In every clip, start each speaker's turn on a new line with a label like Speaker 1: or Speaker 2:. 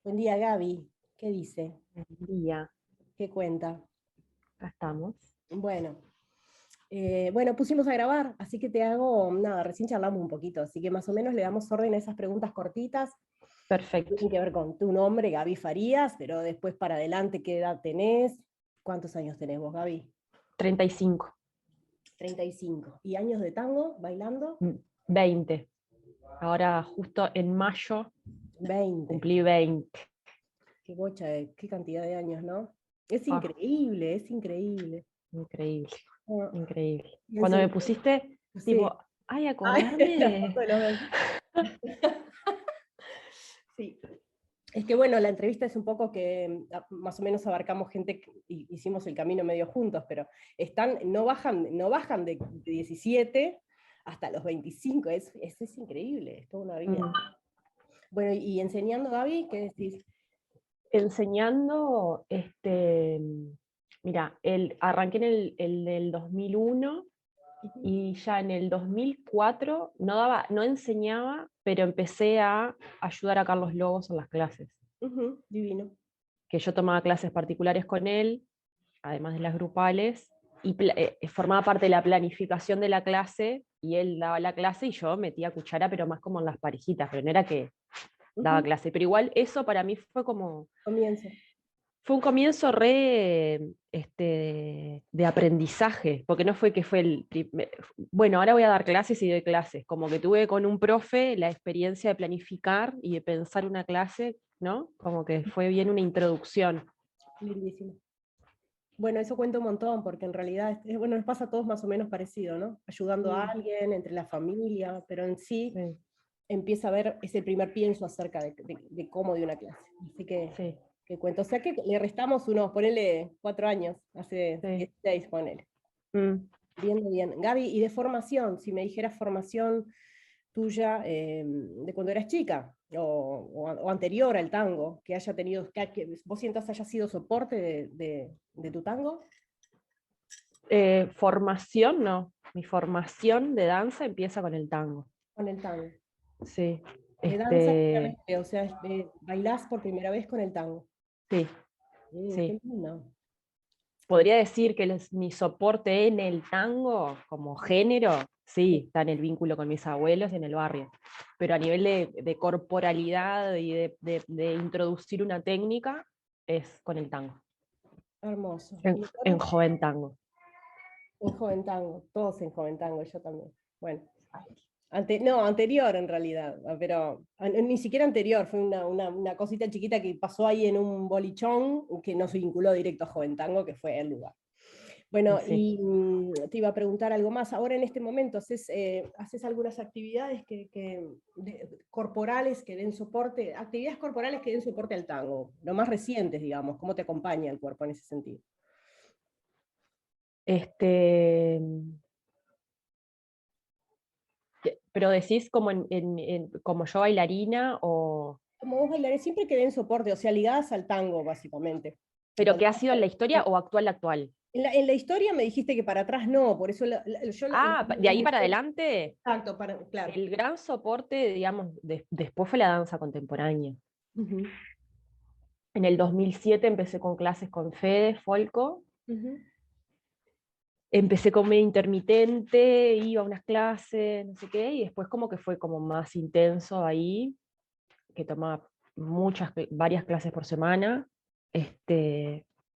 Speaker 1: Buen día, Gaby. ¿Qué dice?
Speaker 2: Buen día,
Speaker 1: ¿Qué cuenta?
Speaker 2: acá estamos.
Speaker 1: Bueno, bueno, pusimos a grabar, así que te hago, nada, recién charlamos un poquito, así que más o menos le damos orden a esas preguntas cortitas.
Speaker 2: Perfecto.
Speaker 1: Tienen que ver con tu nombre, Gaby Farías, pero después para adelante, ¿qué edad tenés? ¿Cuántos años tenés vos, Gaby?
Speaker 2: 35.
Speaker 1: 35. ¿Y años de tango bailando?
Speaker 2: 20. Ahora justo en mayo
Speaker 1: 20.
Speaker 2: cumplí 20.
Speaker 1: Qué bocha, qué cantidad de años, ¿no? Es
Speaker 2: Ah,
Speaker 1: increíble, es increíble.
Speaker 2: increíble,
Speaker 1: Ah,
Speaker 2: increíble.
Speaker 1: y
Speaker 2: Cuando me
Speaker 1: enseñar,
Speaker 2: pusiste,
Speaker 1: sí.
Speaker 2: tipo, ay,
Speaker 1: Ay,
Speaker 2: acordarme
Speaker 1: la foto
Speaker 2: de...
Speaker 1: de los 20. Sí. Es que bueno, la entrevista es un poco que más o menos abarcamos gente y hicimos el camino medio juntos, pero no bajan de 17 hasta los 25, es increíble, es toda una vida.
Speaker 2: Mm.
Speaker 1: Bueno, y enseñando, Gaby, ¿qué decís?
Speaker 2: Enseñando, mira, arranqué en el del 2001
Speaker 1: Ujú,
Speaker 2: y ya en el 2004 no enseñaba, pero empecé a ayudar a Carlos Lobos en las clases.
Speaker 1: ujú, divino.
Speaker 2: Que yo tomaba clases particulares con él, además de las grupales, y formaba parte de la planificación de la clase, y él daba la clase y yo metía cuchara, pero más como en las parejitas, pero no era que daba
Speaker 1: Ujú,
Speaker 2: clase, pero igual eso para mí
Speaker 1: comienzo.
Speaker 2: fue un comienzo re de aprendizaje, porque no fue que fue bueno, ahora voy a dar clases y doy clases, como que tuve con un profe la experiencia de planificar y de pensar una clase, ¿no? Como que fue bien una introducción.
Speaker 1: Lindísimo. Bueno, eso cuenta un montón, porque en realidad, bueno, nos pasa a todos más o menos parecido, ¿no? Ayudando a
Speaker 2: Mm,
Speaker 1: alguien, entre la familia, pero en sí
Speaker 2: sí,
Speaker 1: empieza a ver ese primer pienso acerca de cómo de una clase. Así
Speaker 2: sí,
Speaker 1: que cuento. O sea que le restamos unos, ponele 4 años, hace
Speaker 2: sí.
Speaker 1: 16, ponele.
Speaker 2: Mm.
Speaker 1: Bien, bien. Gaby, y de formación, si me dijeras formación tuya de cuando eras chica o anterior al tango, que haya tenido, que vos sientas haya sido soporte de tu tango,
Speaker 2: Formación, no. Mi formación de danza empieza con el tango.
Speaker 1: con el tango.
Speaker 2: Sí,
Speaker 1: De danza, propiamente, o sea, bailás por primera vez con el tango.
Speaker 2: sí,
Speaker 1: Qué
Speaker 2: sí.
Speaker 1: lindo.
Speaker 2: Podría decir que mi soporte en el tango, como género, sí, está en el vínculo con mis abuelos y en el barrio. Pero a nivel de corporalidad y de introducir una técnica, es con el tango.
Speaker 1: Hermoso.
Speaker 2: En,
Speaker 1: Y
Speaker 2: en
Speaker 1: ahora
Speaker 2: joven tango.
Speaker 1: en Joven Tango, todos en Joven Tango, yo también. Bueno, no, anterior en realidad, pero ni siquiera anterior, fue una cosita chiquita que pasó ahí en un bolichón que no se vinculó directo a Joven Tango, que fue el lugar.
Speaker 2: Y
Speaker 1: Bueno,
Speaker 2: sí.
Speaker 1: y te iba a preguntar algo más. Ahora en este momento, ¿haces algunas actividades corporales que den soporte, actividades corporales que den soporte al tango? Lo más recientes, digamos, ¿cómo te acompaña el cuerpo en ese sentido?
Speaker 2: Este, pero decís como, como yo bailarina o...
Speaker 1: Como vos bailarés, siempre que den soporte, o sea, ligadas al tango, básicamente.
Speaker 2: ¿Pero
Speaker 1: Cuando
Speaker 2: qué ha sido en la historia o actual actual?
Speaker 1: en la historia me dijiste que para atrás no, por eso yo
Speaker 2: Ah, de ahí para adelante,
Speaker 1: exacto, claro.
Speaker 2: el gran soporte, digamos, después fue la danza contemporánea.
Speaker 1: Ujú,
Speaker 2: En el 2007 empecé con clases con Fede Folco.
Speaker 1: ujú.
Speaker 2: Empecé como medio intermitente, iba a unas clases, no sé qué, y después como que fue como más intenso ahí, que tomaba varias clases por semana.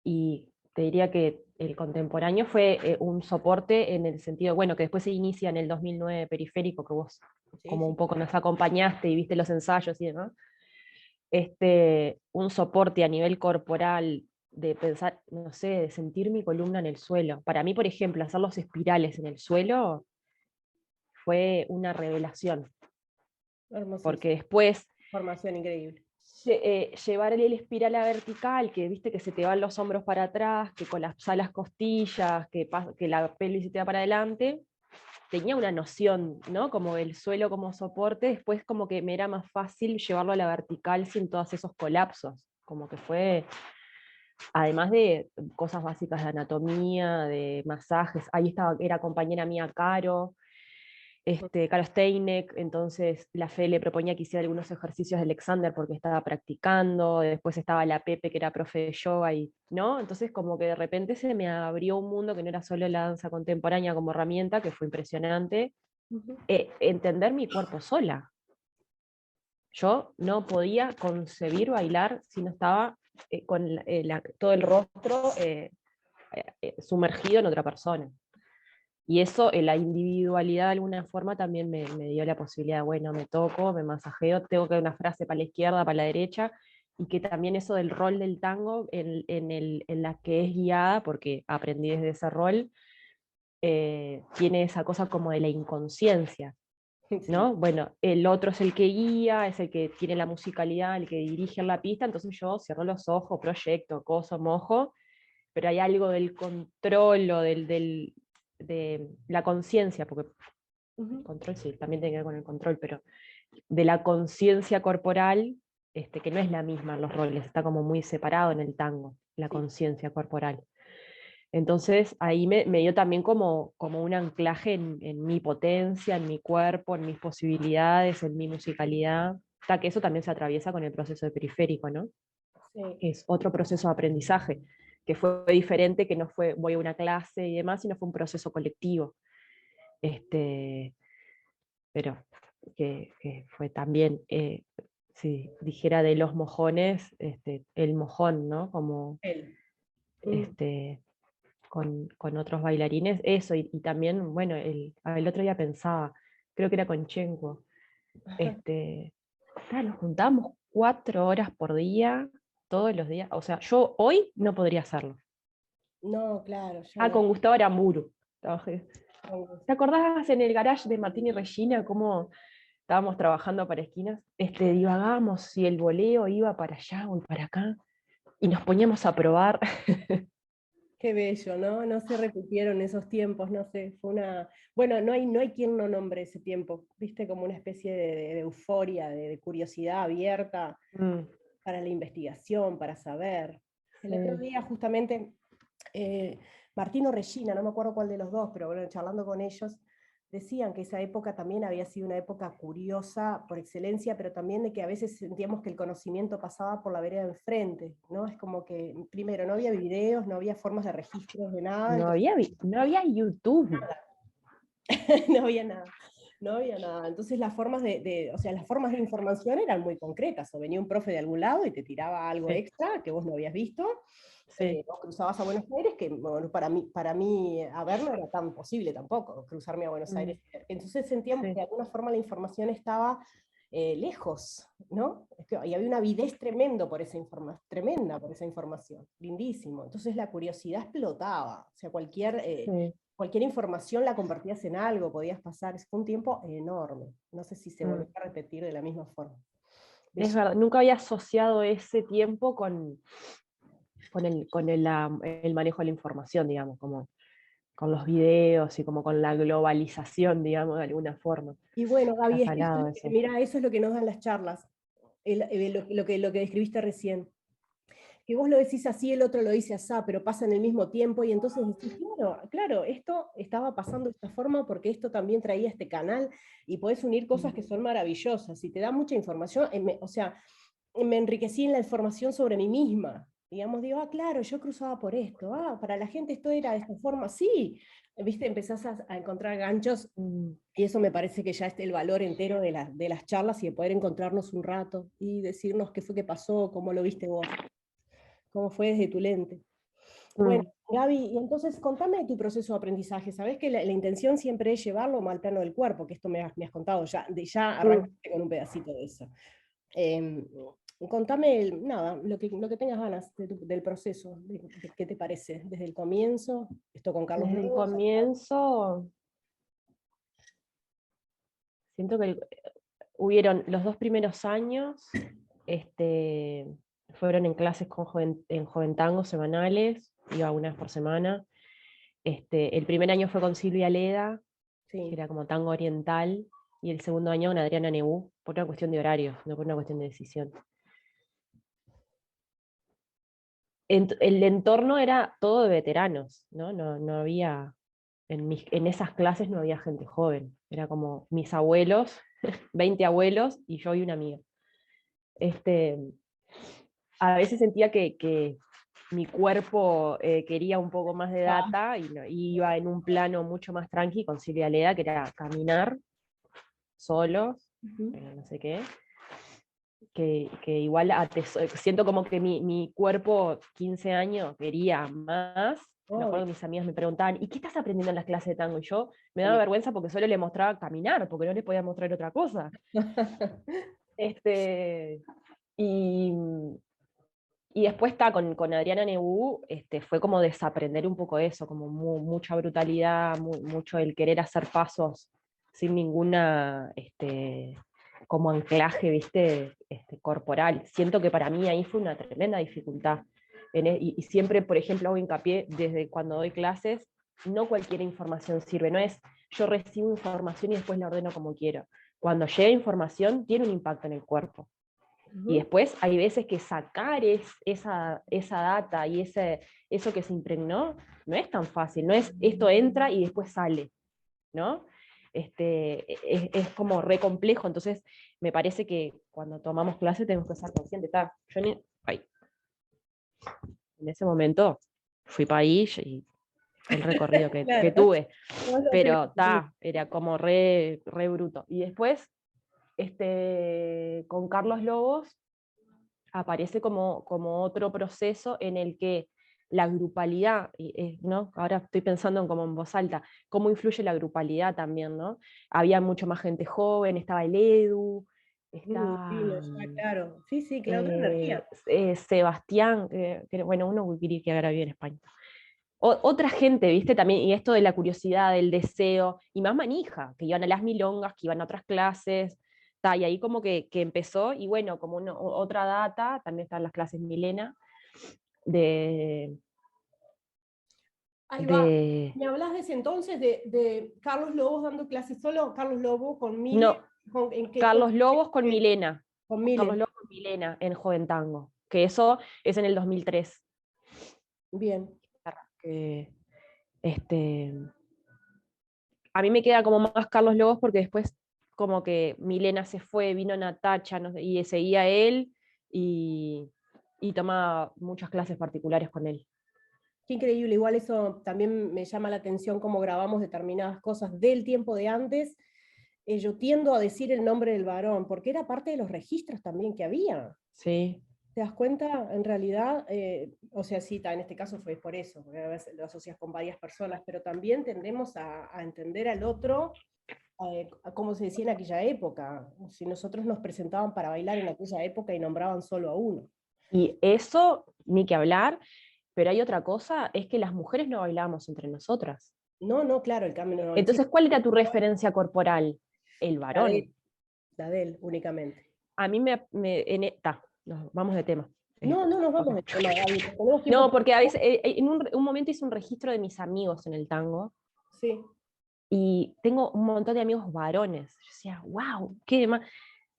Speaker 2: Y te diría que el contemporáneo fue un soporte en el sentido, bueno, que después se inicia en el 2009 Periférico, que vos
Speaker 1: Sí,
Speaker 2: como
Speaker 1: sí.
Speaker 2: un poco nos acompañaste y viste los ensayos y demás. Un soporte a nivel corporal, de pensar, no sé, de sentir mi columna en el suelo. Para mí, por ejemplo, hacer los espirales en el suelo fue una revelación, porque
Speaker 1: Hermosísimo.
Speaker 2: después
Speaker 1: Formación increíble.
Speaker 2: llevar el espiral a vertical, que viste que se te van los hombros para atrás, que colapsa las costillas, que la pelvis se te va para adelante, tenía una noción, ¿no? Como el suelo como soporte, después como que me era más fácil llevarlo a la vertical sin todos esos colapsos, como que fue, además de cosas básicas de anatomía, de masajes, ahí estaba, era compañera mía Caro, Carlos Steinek, entonces la Fe le proponía que hiciera algunos ejercicios de Alexander porque estaba practicando, después estaba la Pepe que era profe de yoga, ¿no? Entonces como que de repente se me abrió un mundo que no era solo la danza contemporánea como herramienta, que fue impresionante, entender mi cuerpo sola. Yo no podía concebir bailar si no estaba con todo el rostro sumergido en otra persona. Y eso, la individualidad de alguna forma también me dio la posibilidad, bueno, me toco, me masajeo, tengo que dar una frase para la izquierda, para la derecha, y que también eso del rol del tango en la que es guiada, porque aprendí desde ese rol, tiene esa cosa como de la inconsciencia,
Speaker 1: Sí.
Speaker 2: ¿no? Bueno, el otro es el que guía, es el que tiene la musicalidad, el que dirige en la pista, entonces yo cierro los ojos, proyecto, coso, mojo, pero hay algo del control o de la conciencia, porque el control sí, también tiene que ver con el control, pero de la conciencia corporal, que no es la misma en los roles, está como muy separado en el tango, la
Speaker 1: Sí.
Speaker 2: conciencia corporal. Entonces ahí me dio también como un anclaje en mi potencia, en mi cuerpo, en mis posibilidades, en mi musicalidad, hasta que eso también se atraviesa con el proceso de periférico, ¿no?
Speaker 1: Sí.
Speaker 2: Es otro proceso de aprendizaje, que fue diferente, que no fue voy a una clase y demás, sino fue un proceso colectivo. Pero que fue también, si dijera de los mojones, el mojón, ¿no? Como
Speaker 1: Él.
Speaker 2: este, con otros bailarines, eso, y también, bueno, el otro día pensaba, creo que era con Chenko, nos juntábamos 4 horas por día, todos los días, o sea, yo hoy no podría hacerlo.
Speaker 1: No, claro, ya
Speaker 2: Ah,
Speaker 1: no.
Speaker 2: con Gustavo Aramburu. Trabajé.
Speaker 1: Con-
Speaker 2: ¿Te acordás en el garage de Martín y Regina cómo estábamos trabajando para esquinas? Divagábamos si el voleo iba para allá o para acá y nos poníamos a probar.
Speaker 1: Qué bello, ¿no? No se repitieron esos tiempos, no sé, fue una... Bueno, no hay quien no nombre ese tiempo, viste, como una especie de euforia, de curiosidad abierta
Speaker 2: Mm,
Speaker 1: para la investigación, para saber. El otro
Speaker 2: sí.
Speaker 1: día justamente Martín o Regina, no me acuerdo cuál de los dos, pero bueno, charlando con ellos, decían que esa época también había sido una época curiosa por excelencia, pero también de que a veces sentíamos que el conocimiento pasaba por la vereda de enfrente, ¿no? Es como que, primero, no había videos, no había formas de registros de nada,
Speaker 2: No
Speaker 1: entonces
Speaker 2: había, no había YouTube.
Speaker 1: no había nada. No había nada. Entonces las formas o sea, las formas de información eran muy concretas. O venía un profe de algún lado y te tiraba algo
Speaker 2: Sí,
Speaker 1: extra que vos no habías visto,
Speaker 2: sí,
Speaker 1: o cruzabas a Buenos Aires, que bueno, para mí, a ver, no era tan posible tampoco cruzarme a Buenos
Speaker 2: mm,
Speaker 1: Aires. Entonces sentíamos que
Speaker 2: sí,
Speaker 1: de alguna forma la información estaba lejos, ¿no? Y había una avidez tremenda por esa información, lindísimo. Entonces la curiosidad explotaba, o sea,
Speaker 2: sí,
Speaker 1: cualquier información la convertías en algo, podías pasar, fue un tiempo enorme. No sé si se
Speaker 2: mm.
Speaker 1: volvió a repetir de la misma forma.
Speaker 2: Es verdad, nunca había asociado ese tiempo con el manejo de la información, digamos, como con los videos y como con la globalización, digamos, de alguna forma.
Speaker 1: Y bueno,
Speaker 2: Está
Speaker 1: Gaby, es que
Speaker 2: salado eso.
Speaker 1: mira, eso es lo que nos dan las charlas, lo que describiste recién. Que vos lo decís así, el otro lo dice así, pero pasa en el mismo tiempo, y entonces decís, claro, claro, esto estaba pasando de esta forma porque esto también traía este canal, y podés unir cosas
Speaker 2: Mm,
Speaker 1: que son maravillosas, y te da mucha información, o sea, me enriquecí en la información sobre mí misma. Digamos, digo, claro, yo cruzaba por esto, para la gente esto era de esta forma, sí, viste, empezás a encontrar ganchos,
Speaker 2: mm,
Speaker 1: y eso me parece que ya es el valor entero de las charlas y de poder encontrarnos un rato y decirnos qué fue que pasó, cómo lo viste vos, cómo fue desde tu lente. Bueno,
Speaker 2: mm.
Speaker 1: Gaby, y entonces contame de tu proceso de aprendizaje. Sabés que la intención siempre es llevarlo al plano del cuerpo, que esto me has contado, ya
Speaker 2: Mm.
Speaker 1: arrancaste con un pedacito de eso. Em, Contame, nada, lo que tengas ganas del proceso, de qué te parece, desde el comienzo, esto con Carlos
Speaker 2: Desde el
Speaker 1: Lobos.
Speaker 2: comienzo, siento que hubieron los 2 primeros años, este, fueron en clases en Joventango semanales, iba una vez por semana. El primer año fue con Silvia Leda, que
Speaker 1: Sí,
Speaker 2: era como tango oriental, y el segundo año con Adriana Nebú, por una cuestión de horarios, no por una cuestión de decisión. El entorno era todo de veteranos, ¿no? No había, en esas clases no había gente joven. Era como mis abuelos, 20 abuelos y yo y una amiga. Este, a veces sentía que mi cuerpo quería un poco más de
Speaker 1: Ah,
Speaker 2: data y iba en un plano mucho más tranqui con Silvia Leda, que era caminar solos,
Speaker 1: ujú.
Speaker 2: no sé qué, que igual siento como que mi cuerpo, 15 años, quería más. Me
Speaker 1: Obvio.
Speaker 2: acuerdo que mis amigas me preguntaban, ¿y qué estás aprendiendo en las clases de tango? Y yo me daba
Speaker 1: Sí.
Speaker 2: vergüenza porque solo le mostraba caminar, porque no le podía mostrar otra cosa. Este, y, y después está con Adriana Nebú, fue como desaprender un poco eso, como mucha brutalidad, mucho el querer hacer pasos sin ninguna como anclaje, ¿viste? Corporal. Siento que para mí ahí fue una tremenda dificultad. Y siempre, por ejemplo, hago hincapié desde cuando doy clases, no cualquier información sirve, no es yo recibo información y después la ordeno como quiero. Cuando llega información, tiene un impacto en el cuerpo. Y
Speaker 1: Ujú.
Speaker 2: después hay veces que sacar esa data y eso que se impregnó no es tan fácil, no es esto entra y después sale, ¿no? Es como re complejo, entonces me parece que cuando tomamos clase tenemos que ser conscientes. Yo en ese momento fui país y fue el recorrido que
Speaker 1: Claro.
Speaker 2: tuve,
Speaker 1: No, no te
Speaker 2: pero
Speaker 1: preocupes.
Speaker 2: era como re bruto. Y después, con Carlos Lobos, aparece como otro proceso en el que la grupalidad, ¿no? Ahora estoy pensando en como en voz alta, cómo influye la grupalidad también, ¿no? Había mucho más gente joven, estaba el Edu,
Speaker 1: Vino,
Speaker 2: estaba
Speaker 1: ya, claro. Sí, sí, claro, otra energía.
Speaker 2: Sebastián, bueno, uno Wikiri que ahora vive en España. Otra gente, ¿viste? También, y esto de la curiosidad, del deseo, y más manija, que iban a las milongas, que iban a otras clases, y ahí como que empezó, y bueno, como otra data, también están las clases Milena, de,
Speaker 1: Ahí va.
Speaker 2: de
Speaker 1: ¿Me hablas de ese entonces de Carlos Lobos dando clases solo? Carlos Lobo con Mile,
Speaker 2: no,
Speaker 1: ¿en qué
Speaker 2: Carlos Lobos con Milena,
Speaker 1: con
Speaker 2: Carlos
Speaker 1: Mile?
Speaker 2: Lobos con Milena en Joven Tango, que eso es en el 2003.
Speaker 1: Bien.
Speaker 2: Que, este, a mí me queda como más Carlos Lobos porque después como que Milena se fue, vino Natacha, no sé, y seguía él y, y tomaba muchas clases particulares con él.
Speaker 1: Qué increíble, igual eso también me llama la atención cómo grabamos determinadas cosas del tiempo de antes. Yo tiendo a decir el nombre del varón, porque era parte de los registros también que había.
Speaker 2: Sí,
Speaker 1: ¿Te das cuenta? En realidad, o sea, sí, en este caso fue por eso, porque a veces lo asocias con varias personas, pero también tendemos a entender al otro a como se decía en aquella época. Si nosotros nos presentaban para bailar en aquella época y nombraban solo a uno.
Speaker 2: y eso, ni que hablar, pero hay otra cosa, es que las mujeres no bailábamos entre nosotras.
Speaker 1: No, no, claro, el cambio no existe.
Speaker 2: Entonces, ¿cuál era tu referencia corporal? El
Speaker 1: La de,
Speaker 2: varón.
Speaker 1: la de él únicamente.
Speaker 2: A mí nos vamos de tema.
Speaker 1: No, no nos vamos de tema, Gaby, porque tenemos tiempo.
Speaker 2: No, porque a veces, en un momento hice un registro de mis amigos en el tango,
Speaker 1: Sí,
Speaker 2: y tengo un montón de amigos varones. Yo decía, wow, qué demás.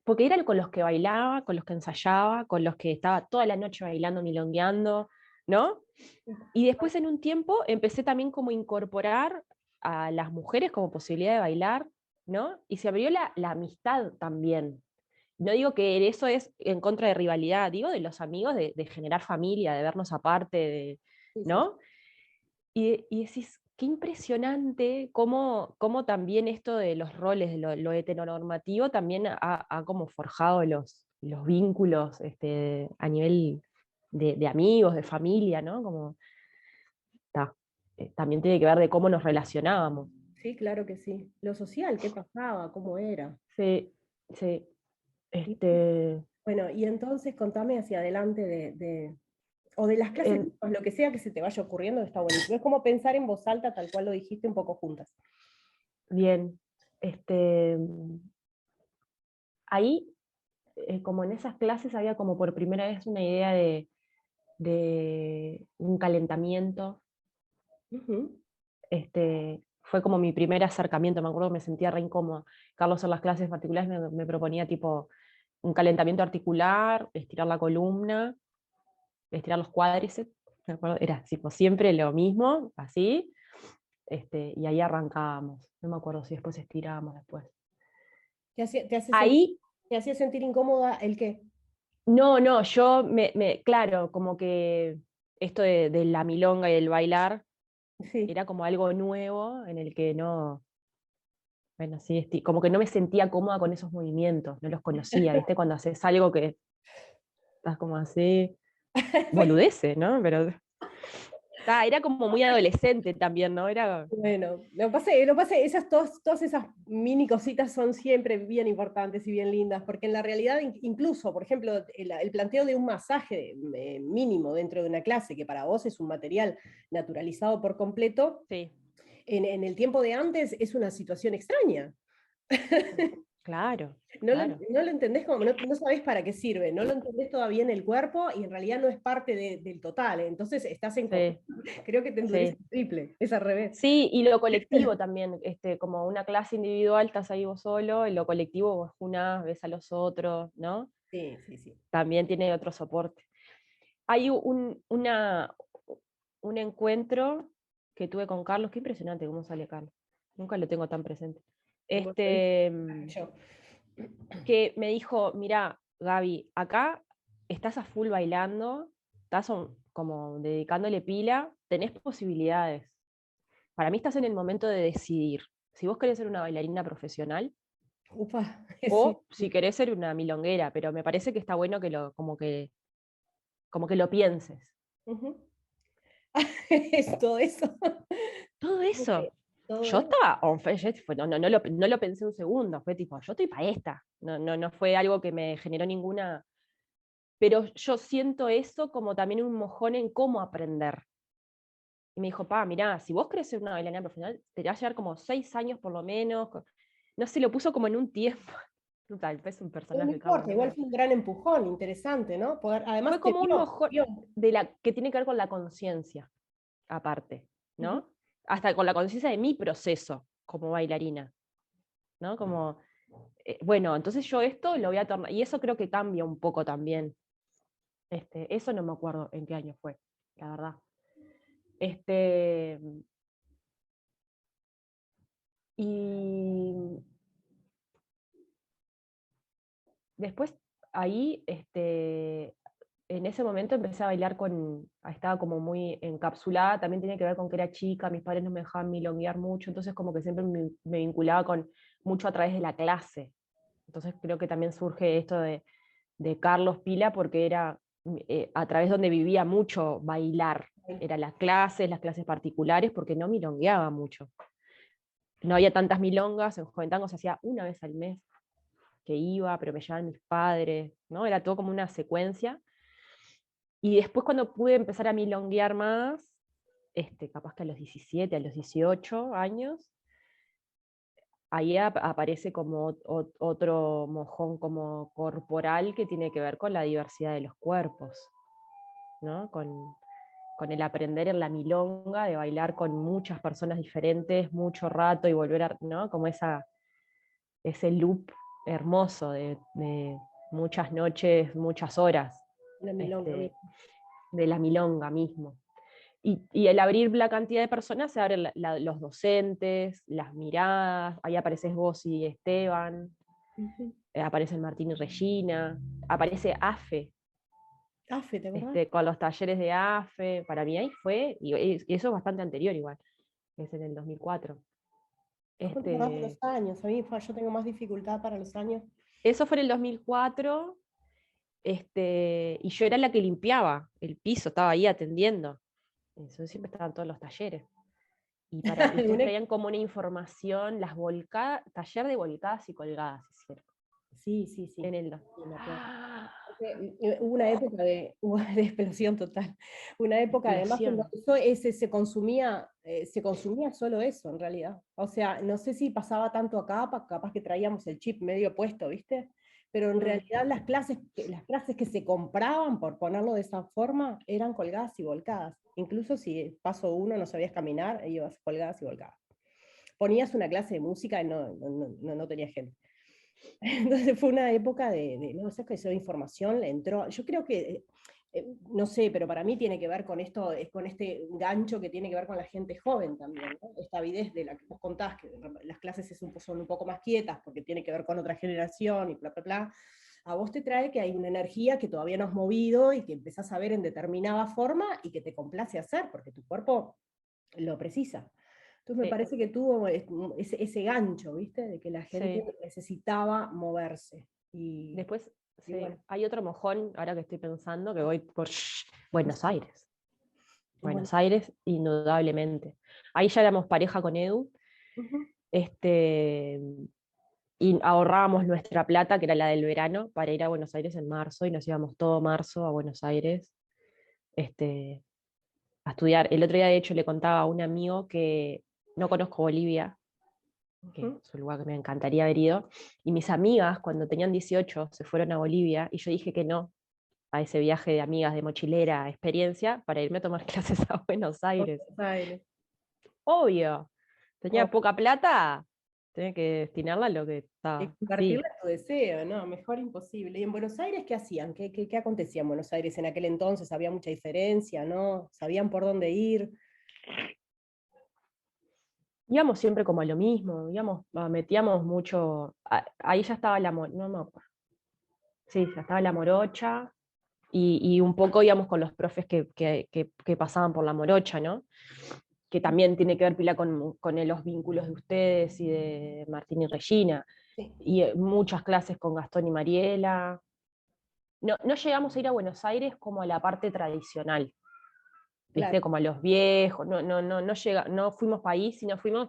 Speaker 2: Porque eran con los que bailaba, con los que ensayaba, con los que estaba toda la noche bailando, milongueando, ¿no? Y después en un tiempo empecé también como a incorporar a las mujeres como posibilidad de bailar, ¿no? Y se abrió la amistad también. No digo que eso es en contra de rivalidad, digo de los amigos, de generar familia, de vernos aparte,
Speaker 1: sí, sí.
Speaker 2: ¿no? Y decís, qué impresionante cómo también esto de los roles, de lo heteronormativo, también ha como forjado los vínculos a nivel de amigos, de familia, ¿no? Como, ta, también tiene que ver de cómo nos relacionábamos.
Speaker 1: Sí, claro que sí. Lo social, ¿qué pasaba? ¿Cómo era?
Speaker 2: Sí, sí.
Speaker 1: Y,
Speaker 2: Este,
Speaker 1: bueno, y entonces contame hacia adelante o de las clases,
Speaker 2: en-
Speaker 1: o lo que sea que se te vaya ocurriendo, está buenísimo. Es como pensar en voz alta, tal cual lo dijiste, un poco juntas.
Speaker 2: bien, este, ahí, como en esas clases, había como por primera vez una idea de un calentamiento.
Speaker 1: Ujú.
Speaker 2: Fue como mi primer acercamiento, me acuerdo que me sentía re incómoda. Carlos en las clases particulares me proponía tipo un calentamiento articular, estirar la columna, estirar los cuádriceps, me acuerdo, era tipo, siempre lo mismo, así. Y ahí arrancábamos. No me acuerdo si después estirábamos después.
Speaker 1: Ahí ¿te hacía sentir incómoda el qué?
Speaker 2: No, yo claro, como que esto de la milonga y el bailar
Speaker 1: Sí.
Speaker 2: era como algo nuevo en el que no, bueno, sí, como que no me sentía cómoda con esos movimientos, no los conocía, ¿viste? Cuando haces algo que estás como así, boludece, ¿no? Pero era como muy adolescente también, ¿no? Era...
Speaker 1: Bueno, lo que pasa es todas esas mini cositas son siempre bien importantes y bien lindas, porque en la realidad, incluso, por ejemplo, el planteo de un masaje mínimo dentro de una clase, que para vos es un material naturalizado por completo,
Speaker 2: Sí.
Speaker 1: En el tiempo de antes es una situación extraña.
Speaker 2: Claro,
Speaker 1: No lo,
Speaker 2: claro.
Speaker 1: no lo entendés como, no sabés para qué sirve, no lo entendés todavía en el cuerpo y en realidad no es parte del total. Entonces estás en
Speaker 2: Sí,
Speaker 1: creo que te endurece
Speaker 2: sí.
Speaker 1: el triple, es al revés.
Speaker 2: Sí, y lo colectivo también, como una clase individual estás ahí vos solo, en lo colectivo vos ves a los otros, ¿no?
Speaker 1: Sí, sí, sí.
Speaker 2: También tiene otro soporte. Hay un encuentro que tuve con Carlos, qué impresionante cómo sale Carlos, nunca lo tengo tan presente.
Speaker 1: Vos lo viste
Speaker 2: Este,
Speaker 1: yo.
Speaker 2: que me dijo, mira, Gaby, acá estás a full bailando, estás como dedicándole pila, tenés posibilidades. Para mí estás en el momento de decidir si vos querés ser una bailarina profesional
Speaker 1: Upa, sí.
Speaker 2: o si querés ser una milonguera, pero me parece que está bueno que como que lo pienses.
Speaker 1: Ujú. Es todo eso.
Speaker 2: Todo eso.
Speaker 1: Todo
Speaker 2: Yo
Speaker 1: eso.
Speaker 2: estaba on fire, no lo pensé un segundo, fue tipo, yo estoy para esta. No fue algo que me generó ninguna. Pero yo siento eso como también un mojón en cómo aprender. Y me dijo, mirá, si vos querés ser una bailarina profesional, te va a llevar como 6 años por lo menos. No sé, lo puso como en un tiempo. Total, es un
Speaker 1: No
Speaker 2: personaje, Carlos,
Speaker 1: importa,
Speaker 2: ¿no?
Speaker 1: igual
Speaker 2: Pero
Speaker 1: fue un gran empujón, interesante, ¿no?
Speaker 2: fue
Speaker 1: Además te
Speaker 2: como un mojón
Speaker 1: vio.
Speaker 2: que tiene que ver con la conciencia, aparte,
Speaker 1: Ujú.
Speaker 2: ¿no? Hasta con la conciencia de mi proceso como bailarina, ¿no? Como, bueno, entonces yo esto lo voy a tornar, y eso creo que cambia un poco también. Eso no me acuerdo en qué año fue, la verdad. Este, y después ahí, en ese momento empecé a bailar estaba como muy encapsulada, también tenía que ver con que era chica, mis padres no me dejaban milonguear mucho, entonces como que siempre me vinculaba mucho a través de la clase. Entonces creo que también surge esto de Carlos Pila porque era a través donde vivía mucho bailar, era las clases particulares, porque no milongueaba mucho. No había tantas milongas, en Joven Tango se hacía una vez al mes que iba, pero me llevaban mis padres, ¿no? Era todo como una secuencia. Y después cuando pude empezar a milonguear más, capaz que a los 17, a los 18 años, ahí aparece como otro mojón como corporal que tiene que ver con la diversidad de los cuerpos, ¿no? Con el aprender en la milonga, de bailar con muchas personas diferentes mucho rato y volver a, ¿no? Como ese loop hermoso de muchas noches, muchas horas,
Speaker 1: La milonga
Speaker 2: este,
Speaker 1: mismo.
Speaker 2: de la milonga mismo. Y el abrir la cantidad de personas, se abren los docentes, las miradas, ahí apareces vos y Esteban,
Speaker 1: Ujú.
Speaker 2: aparecen Martín y Regina, aparece AFE,
Speaker 1: Afe, ¿te acordás?
Speaker 2: con los talleres de AFE, para mí ahí fue, y eso es bastante anterior igual, es en el 2004.
Speaker 1: ¿Cómo te acordás de los
Speaker 2: Este,
Speaker 1: años? A mí yo tengo más dificultad para los años.
Speaker 2: eso fue en el 2004, y yo era la que limpiaba el piso, estaba ahí atendiendo. Eso siempre estaban todos los talleres. Y ustedes
Speaker 1: Una-
Speaker 2: traían como una información, las volcadas, taller de volcadas y colgadas, hicieron.
Speaker 1: Sí, sí, sí.
Speaker 2: En el
Speaker 1: Sí, me acuerdo.
Speaker 2: ¡Ah!
Speaker 1: Hubo una época de explosión total. Una época además en donde
Speaker 2: Explosión.
Speaker 1: se consumía solo eso en realidad. O sea, no sé si pasaba tanto acá, capaz que traíamos el chip medio puesto, ¿viste? Pero en
Speaker 2: Mm.
Speaker 1: realidad las clases que se compraban, por ponerlo de esa forma, eran colgadas y volcadas. Incluso si paso uno no sabías caminar, ibas colgadas y volcadas. Ponías una clase de música y no tenía gente. Entonces fue una época no sé qué, esa información le entró. Yo creo que no sé, pero para mí tiene que ver con esto, con este gancho que tiene que ver con la gente joven también, ¿no? Esta avidez de la que vos contás, que las clases son un poco más quietas porque tiene que ver con otra generación y bla, bla, bla. A vos te trae que hay una energía que todavía no has movido y que empezás a ver en determinada forma y que te complace hacer, porque tu cuerpo lo precisa. Entonces me
Speaker 2: Sí,
Speaker 1: parece que tuvo ese gancho, ¿viste? De que la gente
Speaker 2: sí.
Speaker 1: necesitaba moverse.
Speaker 2: Después,
Speaker 1: Y
Speaker 2: sí,
Speaker 1: bueno,
Speaker 2: hay otro mojón, ahora que estoy pensando, que voy por Buenos Aires.
Speaker 1: bueno.
Speaker 2: Buenos Aires, indudablemente. Ahí ya éramos pareja con Edu,
Speaker 1: Ujú.
Speaker 2: este, y ahorrábamos nuestra plata, que era la del verano, para ir a Buenos Aires en marzo, y nos íbamos todo marzo a Buenos Aires, este, a estudiar. El otro día, de hecho, le contaba a un amigo que no conozco Bolivia, que
Speaker 1: Ujú.
Speaker 2: es un lugar que me encantaría haber ido, y mis amigas, cuando tenían 18, se fueron a Bolivia, y yo dije que no a ese viaje de amigas de mochilera, experiencia, para irme a tomar clases a Buenos Aires.
Speaker 1: Buenos Aires.
Speaker 2: Obvio, tenía
Speaker 1: Oh,
Speaker 2: poca plata, tenía que destinarla a lo que
Speaker 1: y
Speaker 2: estaba.
Speaker 1: compartirle
Speaker 2: Sí,
Speaker 1: tu deseo, ¿no? Mejor imposible. ¿Y en Buenos Aires qué hacían? ¿Qué acontecía en Buenos Aires en aquel entonces? ¿Había mucha diferencia, no? ¿Sabían por dónde ir?
Speaker 2: íbamos siempre como a lo mismo, íbamos, metíamos mucho, ahí ya estaba no me acuerdo, sí, ya estaba la morocha, y un poco íbamos con los profes que pasaban por la morocha, ¿no? Que también tiene que ver pila con los vínculos de ustedes y de Martín y Regina,
Speaker 1: Sí,
Speaker 2: y muchas clases con Gastón y Mariela. No, no llegamos a ir a Buenos Aires como a la parte tradicional, ¿viste?
Speaker 1: claro.
Speaker 2: Como a los viejos, no fuimos para ahí, sino fuimos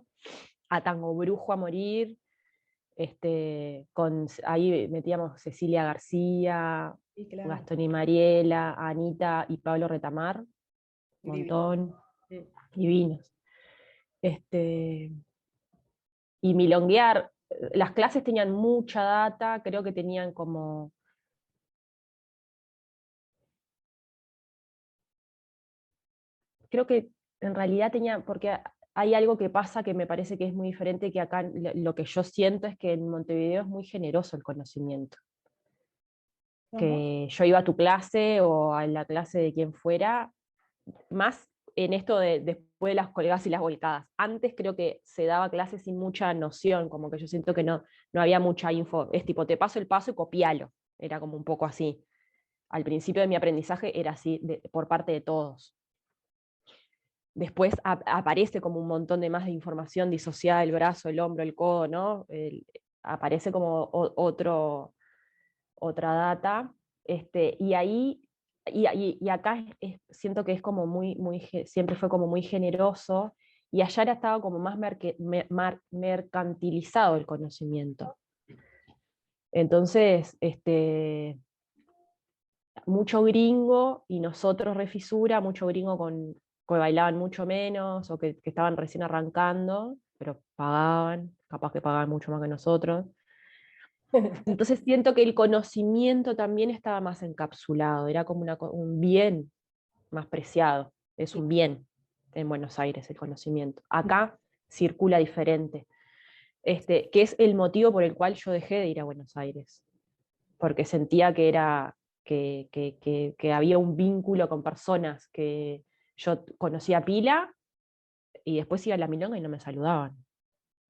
Speaker 2: a Tango Brujo a morir, ahí metíamos Cecilia García,
Speaker 1: Sí, claro.
Speaker 2: Gastón y Mariela, Anita y Pablo Retamar,
Speaker 1: Divino.
Speaker 2: montón,
Speaker 1: Mm.
Speaker 2: divinos. Este, y milonguear, las clases tenían mucha data, creo que tenían como, creo que en realidad tenía, porque hay algo que pasa que me parece que es muy diferente, que acá lo que yo siento es que en Montevideo es muy generoso el conocimiento.
Speaker 1: Ajá.
Speaker 2: Que yo iba a tu clase o a la clase de quien fuera, más en esto de después de las colgadas y las volcadas. Antes creo que se daba clases sin mucha noción, como que yo siento que no había mucha info. Es tipo, te paso el paso y copialo. Era como un poco así. Al principio de mi aprendizaje era así, por parte de todos. Después aparece como un montón de más de información disociada, el brazo, el hombro, el codo, ¿no? Aparece como otra data, y ahí, y acá siento que es como siempre fue como muy generoso, y allá estaba como más mercantilizado el conocimiento. Entonces, mucho gringo y nosotros refisura, mucho gringo que bailaban mucho menos o que estaban recién arrancando, pero pagaban, capaz que pagaban mucho más que nosotros. Entonces siento que el conocimiento también estaba más encapsulado, era como un bien más preciado, es
Speaker 1: Sí.
Speaker 2: un bien en Buenos Aires el conocimiento. Acá circula diferente, que es el motivo por el cual yo dejé de ir a Buenos Aires, porque sentía que era que había un vínculo con personas que yo conocía pila y después iba a la milonga y no me saludaban.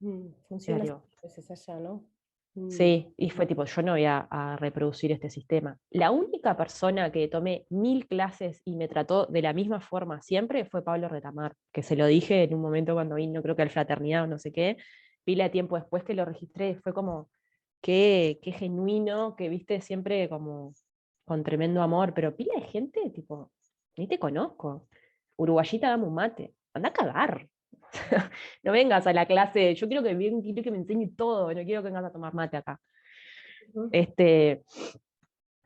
Speaker 2: Era
Speaker 1: Funciona así
Speaker 2: tipo,
Speaker 1: a veces allá, ¿no? Mm.
Speaker 2: sí, y fue tipo, yo no voy a reproducir este sistema. La única persona que tomé 1000 clases y me trató de la misma forma siempre fue Pablo Retamar, que se lo dije en un momento cuando vino, creo que al Fraternidad o no sé qué, pila de tiempo después que lo registré, fue como, qué genuino, que viste siempre como con tremendo amor, pero pila de gente, tipo, ni te conozco. Uruguayita, dame un mate, anda a cagar. No vengas a la clase, yo quiero que me enseñe todo, no quiero que vengas a tomar mate acá.
Speaker 1: Ujú.
Speaker 2: Este,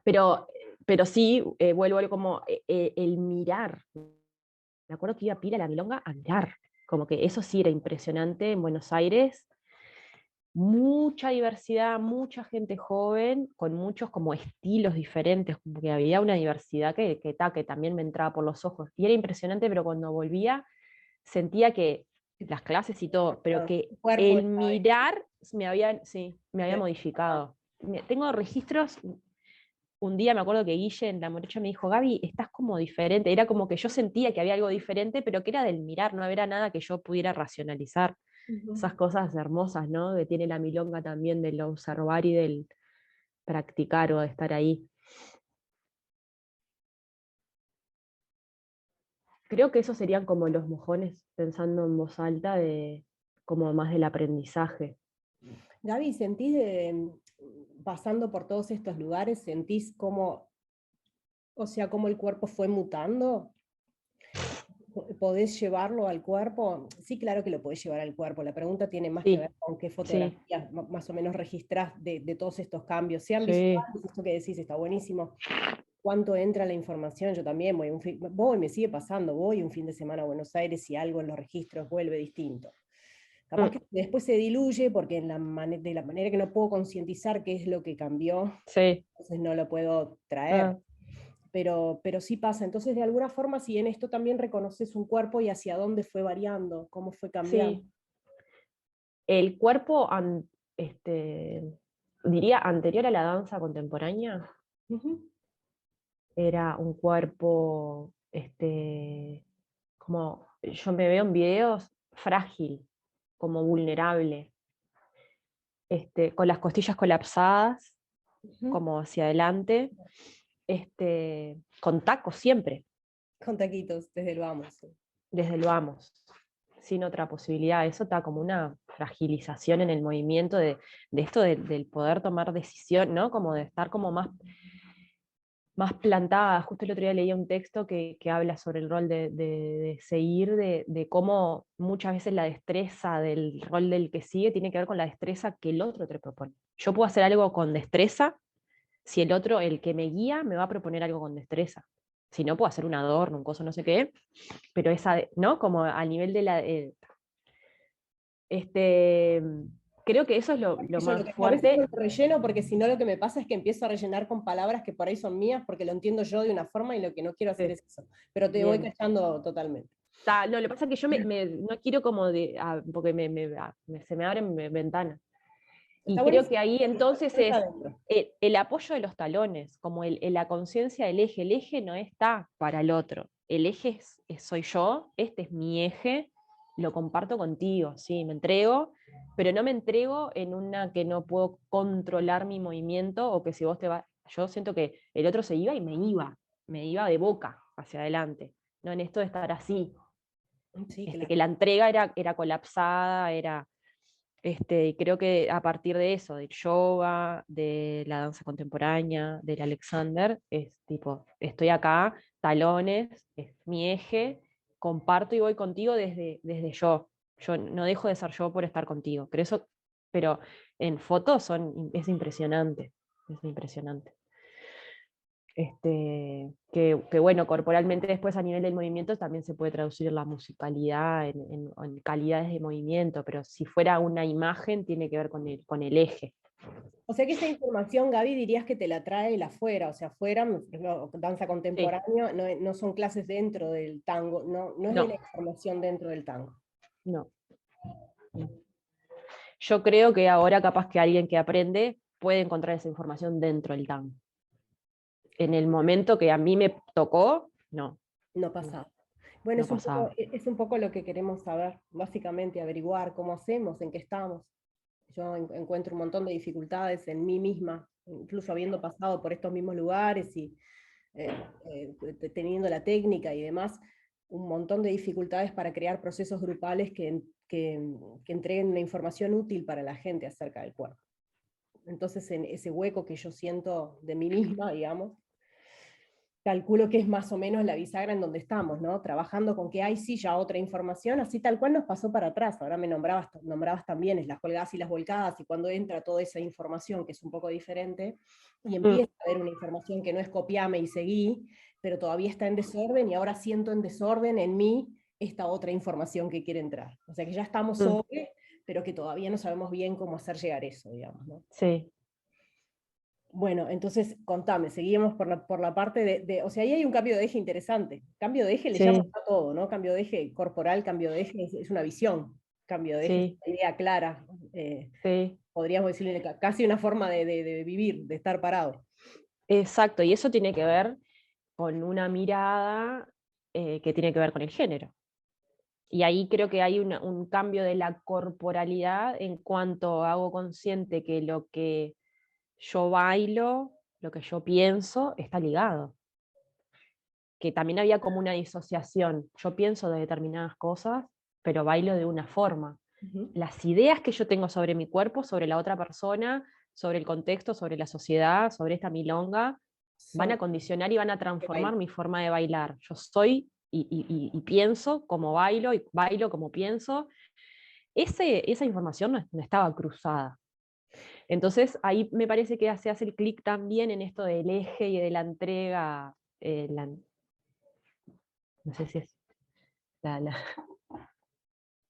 Speaker 2: pero, pero sí, vuelvo como el mirar. Me acuerdo que iba a pila a la milonga a mirar, como que eso sí era impresionante en Buenos Aires. Mucha diversidad, mucha gente joven, con muchos como estilos diferentes, como que había una diversidad que también me entraba por los ojos. Y era impresionante, pero cuando volvía sentía que las clases y todo, pero
Speaker 1: Ah,
Speaker 2: que
Speaker 1: tu cuerpo
Speaker 2: el
Speaker 1: está ahí.
Speaker 2: mirar sí, me había modificado. Tengo registros, un día me acuerdo que Guille en la Morocha me dijo, Gaby, estás como diferente. Era como que yo sentía que había algo diferente, pero que era del mirar, no era nada que yo pudiera racionalizar.
Speaker 1: Ujú.
Speaker 2: Esas cosas hermosas, ¿no? Que tiene la milonga también del observar y del practicar o de estar ahí. Creo que esos serían como los mojones, pensando en voz alta, de como más del aprendizaje.
Speaker 1: Gaby, pasando por todos estos lugares, sentís cómo, o sea, cómo el cuerpo fue mutando? ¿Podés llevarlo al cuerpo? Sí, claro que lo podés llevar al cuerpo. La pregunta tiene más que ver
Speaker 2: Sí,
Speaker 1: con qué
Speaker 2: sí,
Speaker 1: fotografías más o menos registrás de todos estos cambios. Sean
Speaker 2: sí.
Speaker 1: visuales, esto que decís está buenísimo. ¿Cuánto entra la información? Yo también voy, me sigue pasando, voy un fin de semana a Buenos Aires y algo en los registros vuelve distinto. Capaz
Speaker 2: Mm,
Speaker 1: que después se diluye porque de la manera que no puedo concientizar qué es lo que cambió,
Speaker 2: sí.
Speaker 1: entonces no lo puedo traer.
Speaker 2: Ah,
Speaker 1: Pero sí pasa. Entonces, de alguna forma, si en esto también reconoces un cuerpo y hacia dónde fue variando, cómo fue cambiando.
Speaker 2: sí. El cuerpo, diría, anterior a la danza contemporánea,
Speaker 1: Ujú.
Speaker 2: era un cuerpo, como yo me veo en videos, frágil, como vulnerable, con las costillas colapsadas,
Speaker 1: Ujú.
Speaker 2: como hacia adelante, con tacos siempre,
Speaker 1: Con taquitos, desde el vamos. Sí.
Speaker 2: desde el vamos, sin otra posibilidad. Eso está como una fragilización en el movimiento de esto del poder tomar decisión, ¿no? Como de estar como más plantada. Justo el otro día leía un texto que habla sobre el rol de seguir, de cómo muchas veces la destreza del rol del que sigue tiene que ver con la destreza que el otro te propone. Yo puedo hacer algo con destreza si el otro, el que me guía, me va a proponer algo con destreza. Si no, puedo hacer un adorno, un coso, no sé qué, pero esa, ¿no? Como a nivel de la... este, creo que eso es lo
Speaker 1: Yo
Speaker 2: más
Speaker 1: a veces no
Speaker 2: fuerte.
Speaker 1: lo relleno porque si no lo que me pasa es que empiezo a rellenar con palabras que por ahí son mías porque lo entiendo yo de una forma y lo que no quiero hacer es eso. Pero te voy
Speaker 2: Bien.
Speaker 1: cachando totalmente.
Speaker 2: No, lo que pasa es que yo no quiero como porque se me abren ventanas. Y
Speaker 1: Está
Speaker 2: creo que
Speaker 1: buenísimo.
Speaker 2: ahí entonces
Speaker 1: Está
Speaker 2: es
Speaker 1: adentro.
Speaker 2: el apoyo de los talones, como la conciencia del eje. El eje no está para el otro. El eje soy yo, este es mi eje, lo comparto contigo, sí, me entrego, pero no me entrego en una que no puedo controlar mi movimiento o que si vos te vas, yo siento que el otro se iba y me iba de boca hacia adelante, no en esto de estar así,
Speaker 1: Sí, claro.
Speaker 2: que la entrega era colapsada, y creo que a partir de eso, del yoga, de la danza contemporánea, del Alexander, es tipo, estoy acá, talones, es mi eje, comparto y voy contigo desde yo. Yo no dejo de ser yo por estar contigo. Pero en fotos es impresionante, es impresionante. Que bueno, corporalmente después a nivel del movimiento también se puede traducir la musicalidad en calidades de movimiento, pero si fuera una imagen tiene que ver con el eje.
Speaker 1: O sea que esta información, Gaby, dirías que te la trae el afuera, o sea, afuera, no, danza
Speaker 2: Sí,
Speaker 1: contemporánea, no, no son clases dentro del tango, no, no es de la
Speaker 2: no,
Speaker 1: información dentro del tango.
Speaker 2: no, no. Yo creo que ahora capaz que alguien que aprende puede encontrar esa información dentro del tango. En el momento que a mí me tocó, no,
Speaker 1: No
Speaker 2: no,
Speaker 1: pasaba. Bueno,
Speaker 2: no pasaba.
Speaker 1: es un poco lo que queremos saber, básicamente averiguar cómo hacemos, en qué estamos. Yo encuentro un montón de dificultades en mí misma, incluso habiendo pasado por estos mismos lugares y teniendo la técnica y demás, un montón de dificultades para crear procesos grupales que entreguen una información útil para la gente acerca del cuerpo. Entonces, en ese hueco que yo siento de mí misma, digamos, calculo que es más o menos la bisagra en donde estamos, ¿no? Trabajando con que hay sí ya otra información, así tal cual nos pasó para atrás. Ahora me nombrabas también es las colgadas y las volcadas, y cuando entra toda esa información que es un poco diferente, y
Speaker 2: Mm,
Speaker 1: empieza a haber una información que no es copiame y seguí, pero todavía está en desorden, y ahora siento en desorden en mí esta otra información que quiere entrar. O sea que ya estamos
Speaker 2: mm,
Speaker 1: sobre, pero que todavía no sabemos bien cómo hacer llegar eso, digamos, ¿no?
Speaker 2: sí,
Speaker 1: Bueno, entonces contame, seguimos por la parte o sea, ahí hay un cambio de eje interesante. Cambio de eje le llamo
Speaker 2: sí,
Speaker 1: a todo, ¿no? Cambio de eje corporal, cambio de eje es una visión, cambio de eje es
Speaker 2: sí,
Speaker 1: una idea clara.
Speaker 2: sí.
Speaker 1: Podríamos decirle casi una forma de vivir, de estar parado.
Speaker 2: Exacto, y eso tiene que ver con una mirada que tiene que ver con el género. Y ahí creo que hay un cambio de la corporalidad en cuanto hago consciente que lo que yo bailo, lo que yo pienso, está ligado. Que también había como una disociación. Yo pienso de determinadas cosas, pero bailo de una forma. Las ideas que yo tengo sobre mi cuerpo, sobre la otra persona, sobre el contexto, sobre la sociedad, sobre esta milonga, van a
Speaker 1: Son
Speaker 2: condicionar y van a
Speaker 1: que
Speaker 2: transformar
Speaker 1: bailan.
Speaker 2: mi forma de bailar. Yo soy y pienso como bailo y bailo como pienso. Esa información no estaba cruzada. Entonces ahí me parece que se hace el clic también en esto del eje y de la entrega, no sé si es la, la-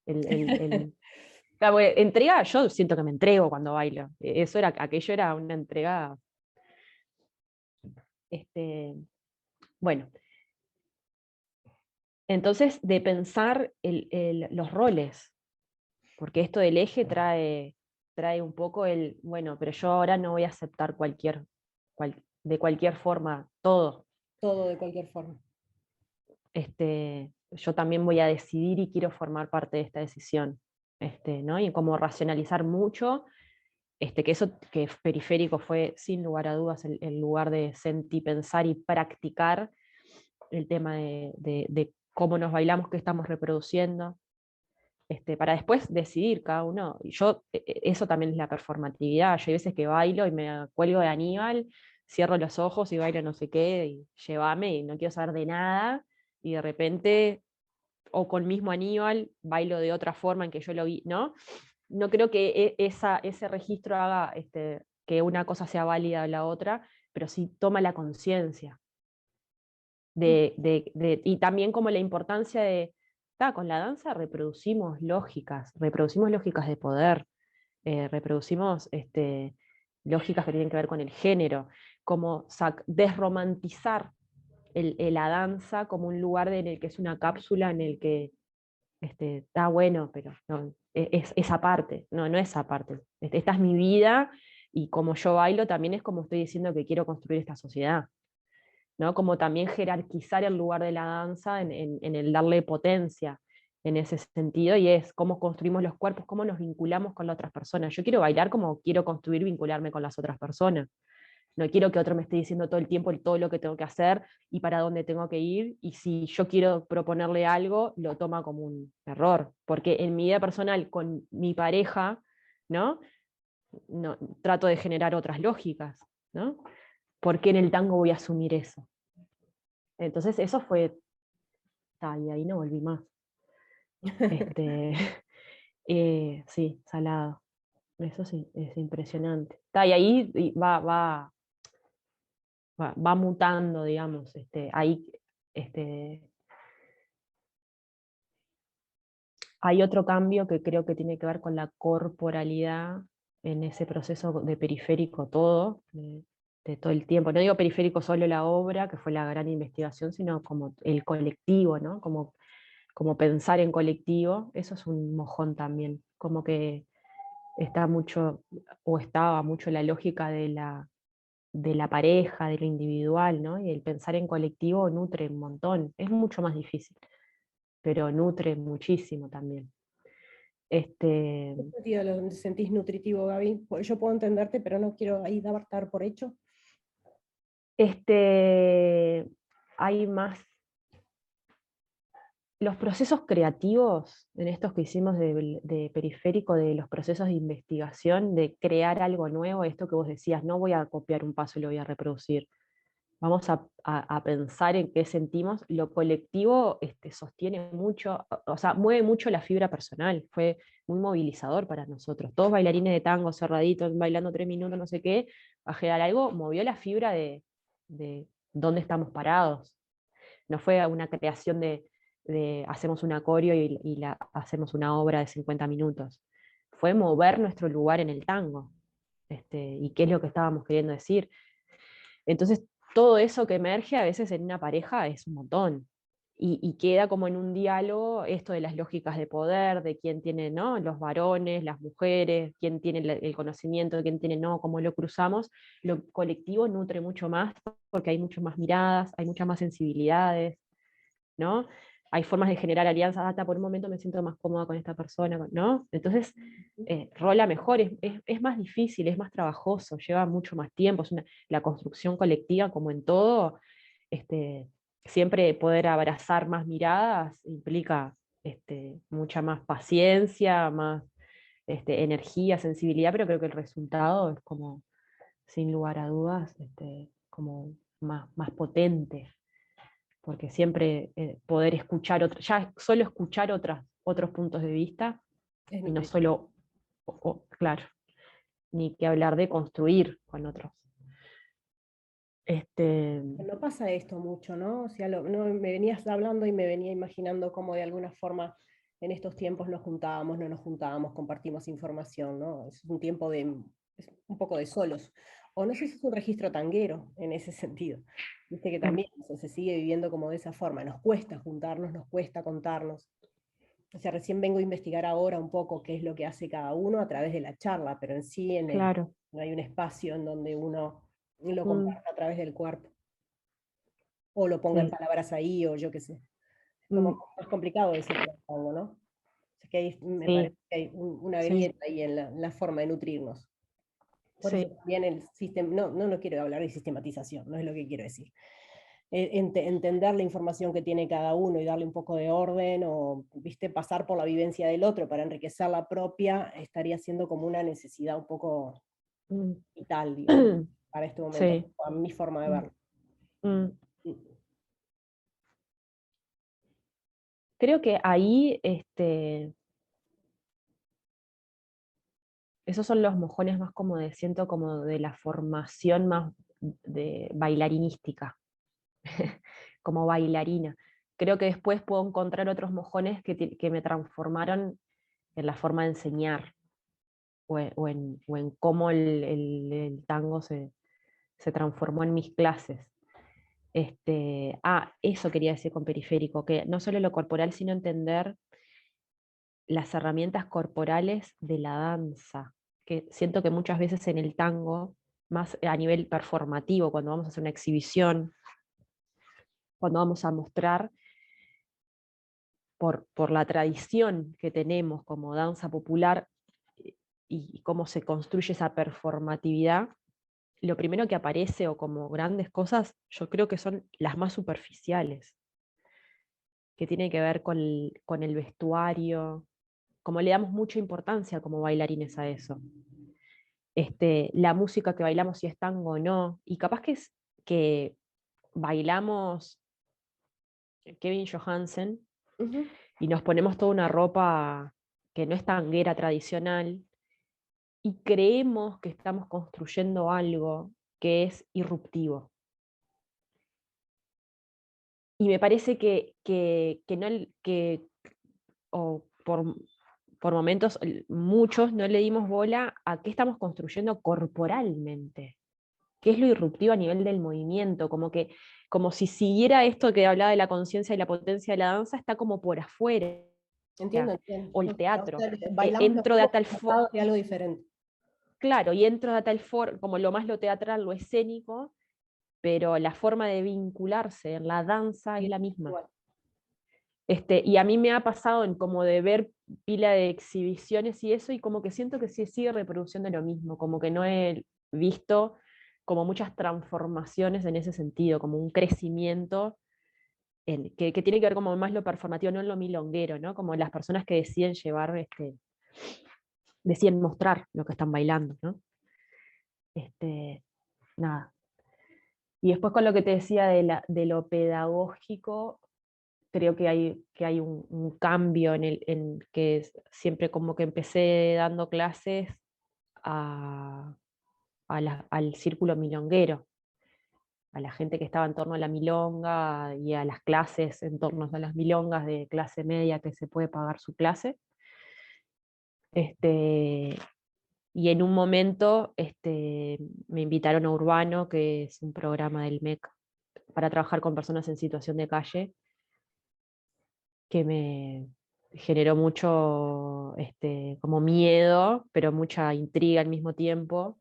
Speaker 2: el- claro, porque entrega, yo siento que me entrego cuando bailo. Aquello era una entrega, este, bueno, entonces de pensar los roles, porque esto del eje trae un poco bueno, pero yo ahora no voy a aceptar de cualquier forma todo.
Speaker 1: Todo de cualquier forma.
Speaker 2: Yo también voy a decidir y quiero formar parte de esta decisión. ¿No? Y como racionalizar mucho, que eso que periférico fue sin lugar a dudas el lugar de sentir, pensar y practicar el tema de cómo nos bailamos, qué estamos reproduciendo, para después decidir cada uno. Y eso también es la performatividad. Yo hay veces que bailo y me cuelgo de Aníbal, cierro los ojos y bailo no sé qué, y llévame y no quiero saber de nada, y de repente, o con mismo Aníbal, bailo de otra forma en que yo lo vi, ¿no? No creo que ese registro haga que una cosa sea válida o la otra, pero sí toma la conciencia y también como la importancia con la danza reproducimos lógicas de poder, reproducimos lógicas que tienen que ver con el género, como desromantizar la danza como un lugar en el que es una cápsula en el que está bueno, pero no, es esa parte, no es esa parte. Esta es mi vida y como yo bailo también es como estoy diciendo que quiero construir esta sociedad. ¿No? Como también jerarquizar el lugar de la danza en el darle potencia en ese sentido, y es cómo construimos los cuerpos, cómo nos vinculamos con las otras personas. Yo quiero bailar como quiero construir, vincularme con las otras personas. No quiero que otro me esté diciendo todo el tiempo todo lo que tengo que hacer y para dónde tengo que ir, y si yo quiero proponerle algo, lo toma como un error, porque en mi vida personal con mi pareja, ¿no? No, trato de generar otras lógicas, ¿no? ¿Por qué en el tango voy a asumir eso? Entonces eso fue, y ahí no volví más. Este, sí, salado. Eso sí, es impresionante. Y ahí va mutando, digamos. Ahí este, hay otro cambio que creo que tiene que ver con la corporalidad en ese proceso de periférico todo, de todo el tiempo. No digo periférico solo la obra, que fue la gran investigación, sino como el colectivo, ¿no? Como pensar en colectivo, eso es un mojón también, como que está mucho, o estaba mucho la lógica de la pareja, de lo individual, ¿no? Y el pensar en colectivo nutre un montón, es mucho más difícil, pero nutre muchísimo también. Este,
Speaker 1: ¿Qué sentido lo sentís nutritivo, Gaby? Pues yo puedo entenderte, pero no quiero ahí dar por hecho.
Speaker 2: hay más los procesos creativos, en estos que hicimos de periférico, de los procesos de investigación, de crear algo nuevo, esto que vos decías, no voy a copiar un paso y lo voy a reproducir. Vamos a pensar en qué sentimos. Lo colectivo sostiene mucho, o sea, mueve mucho la fibra personal. Fue muy movilizador para nosotros. Todos bailarines de tango, cerraditos, bailando 3 minutos, no sé qué, a generar algo, movió la fibra de dónde estamos parados. No fue una creación de hacemos un acorio y hacemos una obra de 50 minutos. Fue mover nuestro lugar en el tango. Y qué es lo que estábamos queriendo decir. Entonces, todo eso que emerge a veces en una pareja es un montón. y queda como en un diálogo esto de las lógicas de poder, de quién tiene, ¿no? Los varones, las mujeres, quién tiene el conocimiento, quién tiene no, cómo lo cruzamos. Lo colectivo nutre mucho más porque hay muchas más miradas, hay muchas más sensibilidades, ¿no? Hay formas de generar alianzas, hasta por un momento me siento más cómoda con esta persona, ¿no? Entonces, rola mejor, es más difícil, es más trabajoso, lleva mucho más tiempo, la construcción colectiva, como en todo, este, siempre poder abrazar más miradas implica mucha más paciencia, más energía, sensibilidad, pero creo que el resultado es como, sin lugar a dudas, como más potente, porque siempre poder escuchar, ya solo escuchar otros puntos de vista,
Speaker 1: Es
Speaker 2: y no
Speaker 1: nutritivo.
Speaker 2: solo, claro, ni que hablar de construir con otros. Este,
Speaker 1: No pasa esto mucho, ¿no? O sea, no, me venías hablando y me venía imaginando cómo de alguna forma en estos tiempos nos juntábamos, no nos juntábamos, compartimos información, ¿no? Es un tiempo es un poco de solos. O no sé si es un registro tanguero en ese sentido. Viste que también o sea, se sigue viviendo como de esa forma. Nos cuesta juntarnos, nos cuesta contarnos. O sea, recién vengo a investigar ahora un poco qué es lo que hace cada uno a través de la charla, pero en sí
Speaker 2: claro.
Speaker 1: no hay un espacio en donde uno lo
Speaker 2: Mm,
Speaker 1: comparta a través del cuerpo o lo ponga en
Speaker 2: sí.
Speaker 1: palabras ahí, o yo qué sé. Es como
Speaker 2: Mm,
Speaker 1: más complicado ese tango, ¿no? O sea, que me parece
Speaker 2: sí,
Speaker 1: que hay una
Speaker 2: sí,
Speaker 1: grieta ahí en la forma de nutrirnos. Por eso
Speaker 2: sí.
Speaker 1: también el sistema, no quiero hablar de sistematización, no es lo que quiero decir. Entender la información que tiene cada uno y darle un poco de orden o, viste, pasar por la vivencia del otro para enriquecer la propia, estaría siendo como una necesidad un poco
Speaker 2: Mm.
Speaker 1: vital, digamos, para este momento,
Speaker 2: Sí.
Speaker 1: a mi forma de
Speaker 2: Mm,
Speaker 1: verlo.
Speaker 2: mm. Creo que ahí esos son los mojones más como de, siento como de la formación más de bailarinística, como bailarina. Creo que después puedo encontrar otros mojones que me transformaron en la forma de enseñar o en cómo el tango se transformó en mis clases. Eso quería decir con periférico, que no solo lo corporal, sino entender las herramientas corporales de la danza, que siento que muchas veces en el tango, más a nivel performativo, cuando vamos a hacer una exhibición, cuando vamos a mostrar, por la tradición que tenemos como danza popular y cómo se construye esa performatividad, lo primero que aparece o como grandes cosas, yo creo que son las más superficiales, que tienen que ver con el vestuario, como le damos mucha importancia como bailarines a eso. La música que bailamos, si es tango o no, y capaz que es que bailamos Kevin Johansen
Speaker 1: Ujú.
Speaker 2: y nos ponemos toda una ropa que no es tanguera tradicional y creemos que estamos construyendo algo que es irruptivo. Y me parece que no, o por momentos, muchos no le dimos bola a qué estamos construyendo corporalmente, qué es lo irruptivo a nivel del movimiento, como si siguiera esto que hablaba de la conciencia y la potencia de la danza, está como por afuera,
Speaker 1: Entiendo, entiendo.
Speaker 2: o el
Speaker 1: O
Speaker 2: teatro.
Speaker 1: sea, bailamos los
Speaker 2: Entro de
Speaker 1: juegos
Speaker 2: tal forma,
Speaker 1: pasados de algo diferente.
Speaker 2: claro, y entro de tal forma, como lo más lo teatral, lo escénico, pero la forma de vincularse en la danza es
Speaker 1: Sí,
Speaker 2: la misma.
Speaker 1: igual.
Speaker 2: Y a mí me ha pasado en como de ver pila de exhibiciones y eso, y como que siento que se sigue reproduciendo lo mismo, como que no he visto como muchas transformaciones en ese sentido, como un crecimiento que tiene que ver como más lo performativo, no en lo milonguero, ¿no? Como las personas que deciden llevar, deciden mostrar lo que están bailando, ¿no? Este, nada. Y después con lo que te decía de lo pedagógico, creo que hay un cambio en que siempre como que empecé dando clases a, al círculo milonguero, a la gente que estaba en torno a la milonga y a las clases en torno a las milongas de clase media que se puede pagar su clase. Este, y en un momento me invitaron a Urbano, que es un programa del MEC para trabajar con personas en situación de calle, que me generó mucho como miedo, pero mucha intriga al mismo tiempo.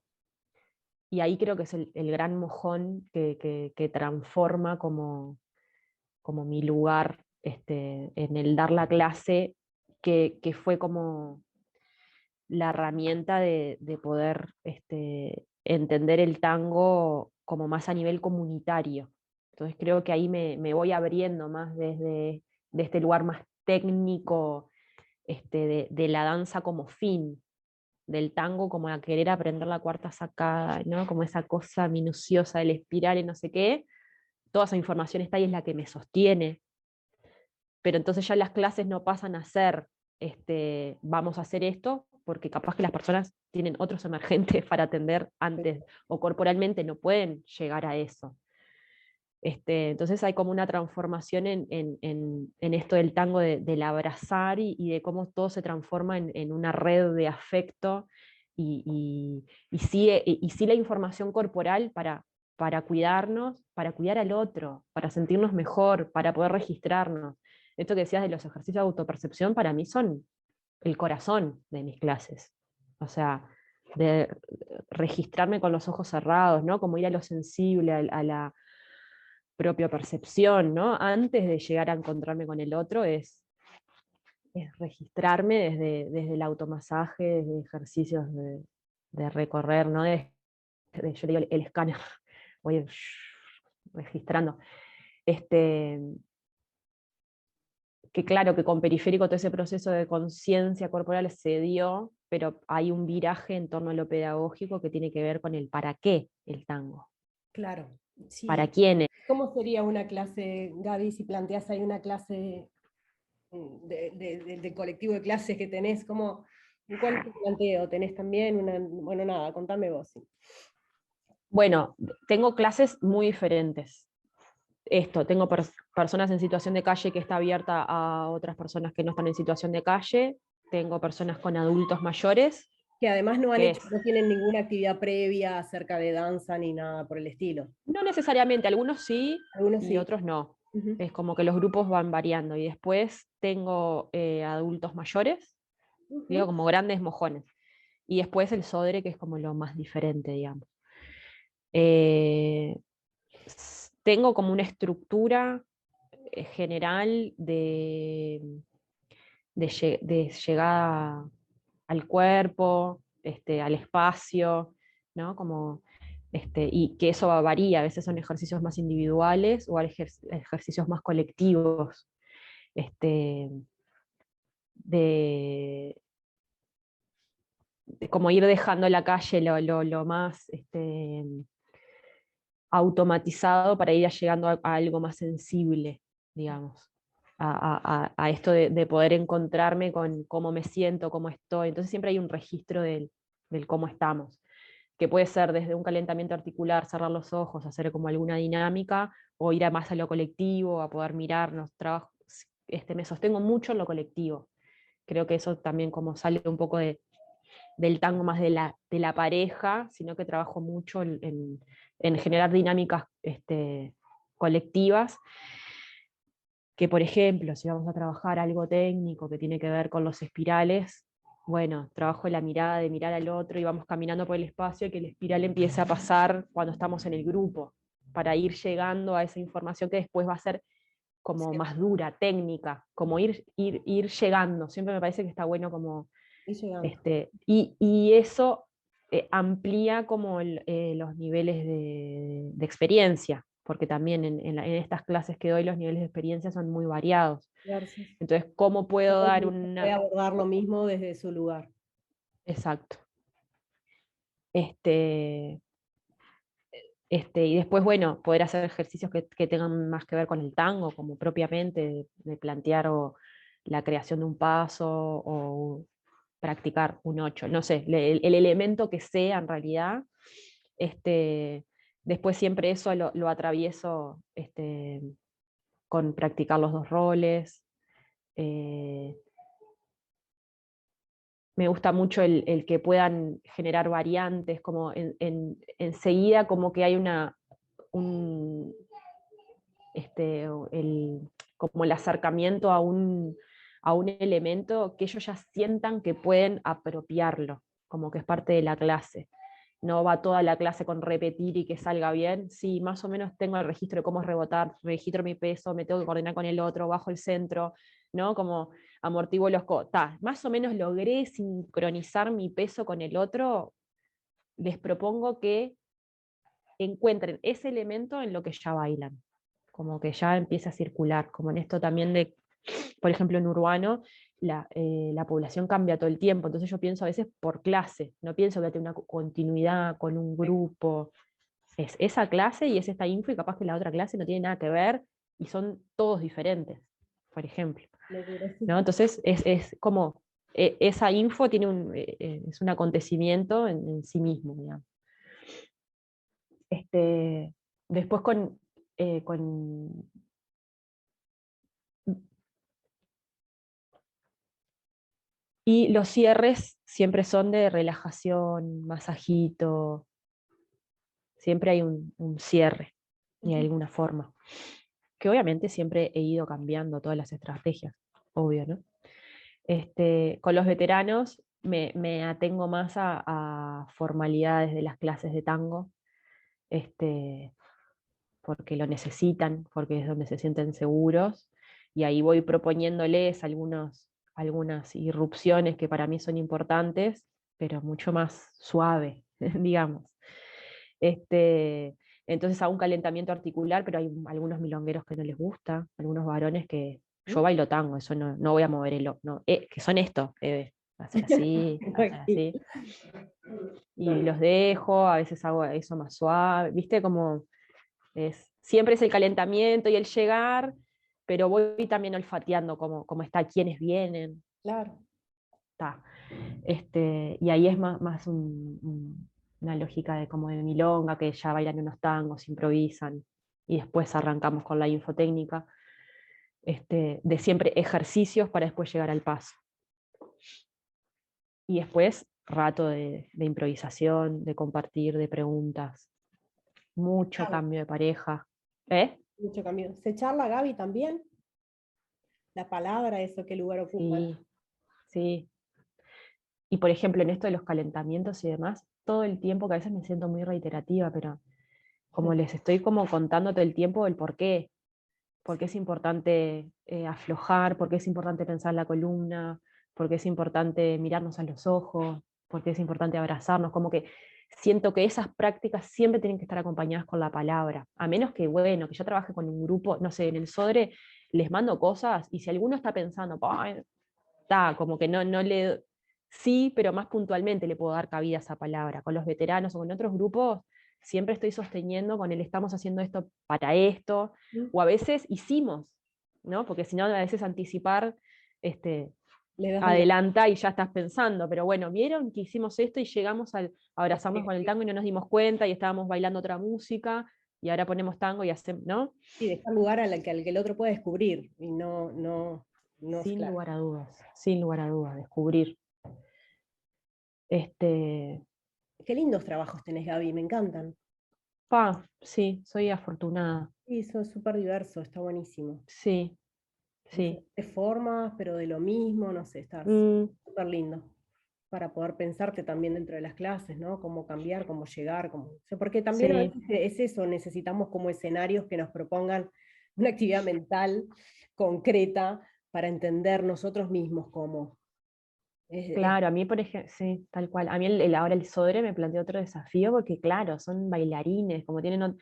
Speaker 2: Y ahí creo que es el gran mojón que transforma como mi lugar en el dar la clase, que fue como la herramienta de poder entender el tango como más a nivel comunitario. Entonces creo que ahí me voy abriendo más desde de este lugar más técnico de la danza como fin, del tango como a querer aprender la cuarta sacada, ¿no? Como esa cosa minuciosa del espiral y no sé qué. Toda esa información está ahí, es la que me sostiene, pero entonces ya las clases no pasan a ser, vamos a hacer esto, porque capaz que las personas tienen otros emergentes para atender antes, o corporalmente no pueden llegar a eso. Entonces hay como una transformación en esto del tango, del abrazar y de cómo todo se transforma en una red de afecto y sí la información corporal para cuidarnos, para cuidar al otro, para sentirnos mejor, para poder registrarnos. Esto que decías de los ejercicios de autopercepción, para mí son el corazón de mis clases. O sea, de registrarme con los ojos cerrados, ¿no? Como ir a lo sensible, a la propia percepción, ¿no? Antes de llegar a encontrarme con el otro es registrarme desde el automasaje, desde ejercicios de recorrer, ¿no? Yo le digo el escáner, voy registrando. Que claro, que con periférico todo ese proceso de conciencia corporal se dio, pero hay un viraje en torno a lo pedagógico que tiene que ver con el para qué el tango,
Speaker 1: Claro,
Speaker 2: para
Speaker 1: sí.
Speaker 2: quiénes.
Speaker 1: ¿Cómo sería una clase, Gaby, si planteas ahí una clase del colectivo de clases que tenés? ¿Cuál es tu planteo? ¿Tenés también una, bueno, nada, contame vos. Sí.
Speaker 2: Bueno, tengo clases muy diferentes. Tengo personas en situación de calle que está abierta a otras personas que no están en situación de calle, tengo personas con adultos mayores,
Speaker 1: Que además no han
Speaker 2: que
Speaker 1: hecho,
Speaker 2: es,
Speaker 1: no tienen ninguna actividad previa acerca de danza ni nada por el estilo.
Speaker 2: no necesariamente, algunos sí
Speaker 1: Algunos
Speaker 2: y
Speaker 1: sí.
Speaker 2: otros no.
Speaker 1: Ujú.
Speaker 2: Es como que los grupos van variando. Y después tengo adultos mayores, digo
Speaker 1: Ujú.
Speaker 2: como grandes mojones. Y después el sodre, que es como lo más diferente, digamos. Eh, Tengo como una estructura general de llegada al cuerpo, al espacio, ¿no? Como, y que eso varía, a veces son ejercicios más individuales o hay ejercicios más colectivos, este, de, de como ir dejando la calle lo más automatizado para ir llegando a algo más sensible, digamos. A esto de poder encontrarme con cómo me siento, cómo estoy. Entonces siempre hay un registro del cómo estamos, que puede ser desde un calentamiento articular, cerrar los ojos, hacer como alguna dinámica, o ir más a lo colectivo, a poder mirarnos, trabajo, me sostengo mucho en lo colectivo. Creo que eso también como sale un poco del tango más de la pareja, sino que trabajo mucho en generar dinámicas colectivas, que por ejemplo, si vamos a trabajar algo técnico que tiene que ver con los espirales, bueno, trabajo la mirada de mirar al otro y vamos caminando por el espacio y que el espiral empiece a pasar cuando estamos en el grupo, para ir llegando a esa información que después va a ser como
Speaker 1: Sí,
Speaker 2: más dura, técnica, como ir llegando. Siempre me parece que está bueno como
Speaker 1: y llegando.
Speaker 2: y eso amplía como los niveles de experiencia, porque también en estas clases que doy los niveles de experiencia son muy variados.
Speaker 1: Versus.
Speaker 2: Entonces, ¿cómo puedo
Speaker 1: Cada
Speaker 2: dar
Speaker 1: uno puede
Speaker 2: una...
Speaker 1: abordar lo mismo desde su lugar.
Speaker 2: Exacto. Este, y después, bueno, poder hacer ejercicios que tengan más que ver con el tango, como propiamente de plantear la creación de un paso o practicar un 8 no sé, el elemento que sea en realidad. Este, Después siempre eso lo atravieso con practicar los dos roles. Eh, Me gusta mucho el que puedan generar variantes, como enseguida como que hay un, como el acercamiento a un elemento que ellos ya sientan que pueden apropiarlo, como que es parte de la clase. No va toda la clase con repetir y que salga bien. Sí, más o menos tengo el registro de cómo es rebotar, registro mi peso, me tengo que coordinar con el otro, bajo el centro, ¿no? Como amortiguo los más o menos logré sincronizar mi peso con el otro. Les propongo que encuentren ese elemento en lo que ya bailan, como que ya empieza a circular, como en esto también de, por ejemplo, en urbano, la población cambia todo el tiempo, entonces yo pienso a veces por clase, no pienso que voy a tener una continuidad con un grupo, es esa clase y es esta info y capaz que la otra clase no tiene nada que ver y son todos diferentes, por ejemplo.
Speaker 1: Locura, sí.
Speaker 2: ¿No? Entonces es como esa info tiene es un acontecimiento en sí mismo, digamos. Después con y los cierres siempre son de relajación, masajito, siempre hay un cierre de
Speaker 1: Ujú.
Speaker 2: alguna forma, que obviamente siempre he ido cambiando todas las estrategias, obvio, ¿no? Con los veteranos me atengo más a formalidades de las clases de tango, este, porque lo necesitan, porque es donde se sienten seguros, y ahí voy proponiéndoles algunas irrupciones que para mí son importantes, pero mucho más suave, digamos. Este, entonces hago un calentamiento articular, pero hay algunos milongueros que no les gusta, algunos varones que yo bailo tango, eso no voy a mover no, que son esto, va a ser así, va a ser
Speaker 1: Sí.
Speaker 2: así, y
Speaker 1: No,
Speaker 2: los dejo, a veces hago eso más suave, viste como siempre es el calentamiento y el llegar, pero voy también olfateando cómo está, quiénes vienen.
Speaker 1: claro.
Speaker 2: Está. Y ahí es más una lógica de como de milonga, que ya bailan unos tangos, improvisan, y después arrancamos con la infotécnica, de siempre ejercicios para después llegar al paso. Y después rato de improvisación, de compartir, de preguntas, mucho
Speaker 1: Charla,
Speaker 2: cambio de pareja. ¿Eh?
Speaker 1: mucho cambio. ¿Se charla, Gaby, también? La palabra, eso, ¿qué lugar ocupa?
Speaker 2: Sí, sí. Y por ejemplo, en esto de los calentamientos y demás, todo el tiempo, que a veces me siento muy reiterativa, pero como les estoy como contando todo el tiempo el por qué es importante aflojar, por qué es importante pensar la columna, por qué es importante mirarnos a los ojos, por qué es importante abrazarnos, como que siento que esas prácticas siempre tienen que estar acompañadas con la palabra, a menos que, bueno, que yo trabaje con un grupo, no sé, en el Sodre les mando cosas y si alguno está pensando, está, como que no le, sí, pero más puntualmente le puedo dar cabida a esa palabra. Con los veteranos o con otros grupos, siempre estoy sosteniendo con él, estamos haciendo esto para esto,
Speaker 1: ¿Mm?
Speaker 2: o a veces hicimos, ¿no? Porque si no, a veces anticipar, este,
Speaker 1: Le das una...
Speaker 2: adelanta y ya estás pensando, pero bueno, vieron que hicimos esto y llegamos a abrazarnos con el tango y no nos dimos cuenta y estábamos bailando otra música y ahora ponemos tango y hacemos, ¿no?
Speaker 1: Sí, dejar lugar al que el otro pueda descubrir y no es
Speaker 2: Sin
Speaker 1: claro.
Speaker 2: lugar a dudas, sin lugar a dudas, descubrir. Este,
Speaker 1: Qué lindos trabajos tenés, Gaby, me encantan.
Speaker 2: Sí, soy afortunada.
Speaker 1: Sí, eso es súper diverso, está buenísimo.
Speaker 2: Sí, sí.
Speaker 1: Diferentes formas, pero de lo mismo, no sé, está
Speaker 2: Mm,
Speaker 1: súper lindo para poder pensarte también dentro de las clases, ¿no? Cómo cambiar, cómo llegar, cómo... O sea, porque también a
Speaker 2: sí,
Speaker 1: veces es eso, necesitamos como escenarios que nos propongan una actividad mental concreta para entender nosotros mismos cómo.
Speaker 2: claro, a mí, por ejemplo, sí, tal cual. A mí ahora el Sodre me planteó otro desafío porque, claro, son bailarines, como tienen,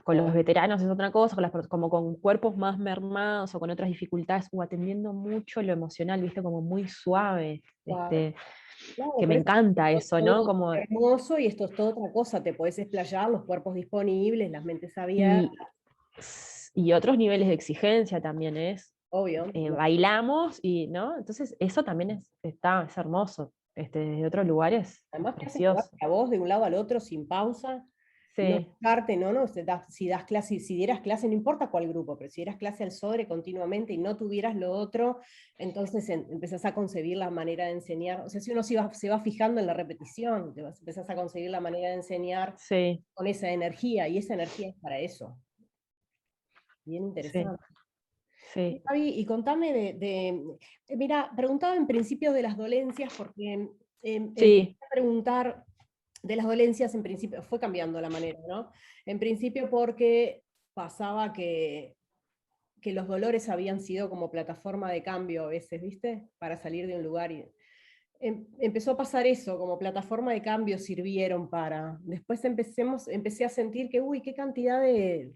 Speaker 2: con los veteranos es otra cosa, como con cuerpos más mermados o con otras dificultades, o atendiendo mucho lo emocional, viste, como muy suave,
Speaker 1: Claro, claro,
Speaker 2: que me
Speaker 1: pero
Speaker 2: encanta
Speaker 1: esto es
Speaker 2: eso, ¿no?
Speaker 1: todo
Speaker 2: Como,
Speaker 1: hermoso y esto es toda otra cosa, te podés explayar, los cuerpos disponibles, las mentes abiertas,
Speaker 2: y, y otros niveles de exigencia también
Speaker 1: obvio.
Speaker 2: bailamos y, ¿no? Entonces eso también es hermoso. Desde otros lugares es
Speaker 1: Además te hace jugar
Speaker 2: precioso.
Speaker 1: a vos de un lado al otro sin pausa, no
Speaker 2: Sí,
Speaker 1: dejarte, ¿no? No, si das clase, si dieras clase, no importa cuál grupo, pero si dieras clase al Sodre continuamente y no tuvieras lo otro, entonces empezás a concebir la manera de enseñar. O sea, si uno se va fijando en la repetición, empezás a concebir la manera de enseñar
Speaker 2: sí,
Speaker 1: con esa energía, y esa energía es para eso. Bien
Speaker 2: sí.
Speaker 1: interesante.
Speaker 2: Sí,
Speaker 1: Fabi, y contame mira, preguntaba en principio de las dolencias, porque empecé
Speaker 2: sí,
Speaker 1: a preguntar de las dolencias en principio, fue cambiando la manera, ¿no? En principio porque pasaba que los dolores habían sido como plataforma de cambio a veces, ¿viste? Para salir de un lugar y empezó a pasar eso, como plataforma de cambio sirvieron para. Después empecé a sentir que, uy, qué cantidad de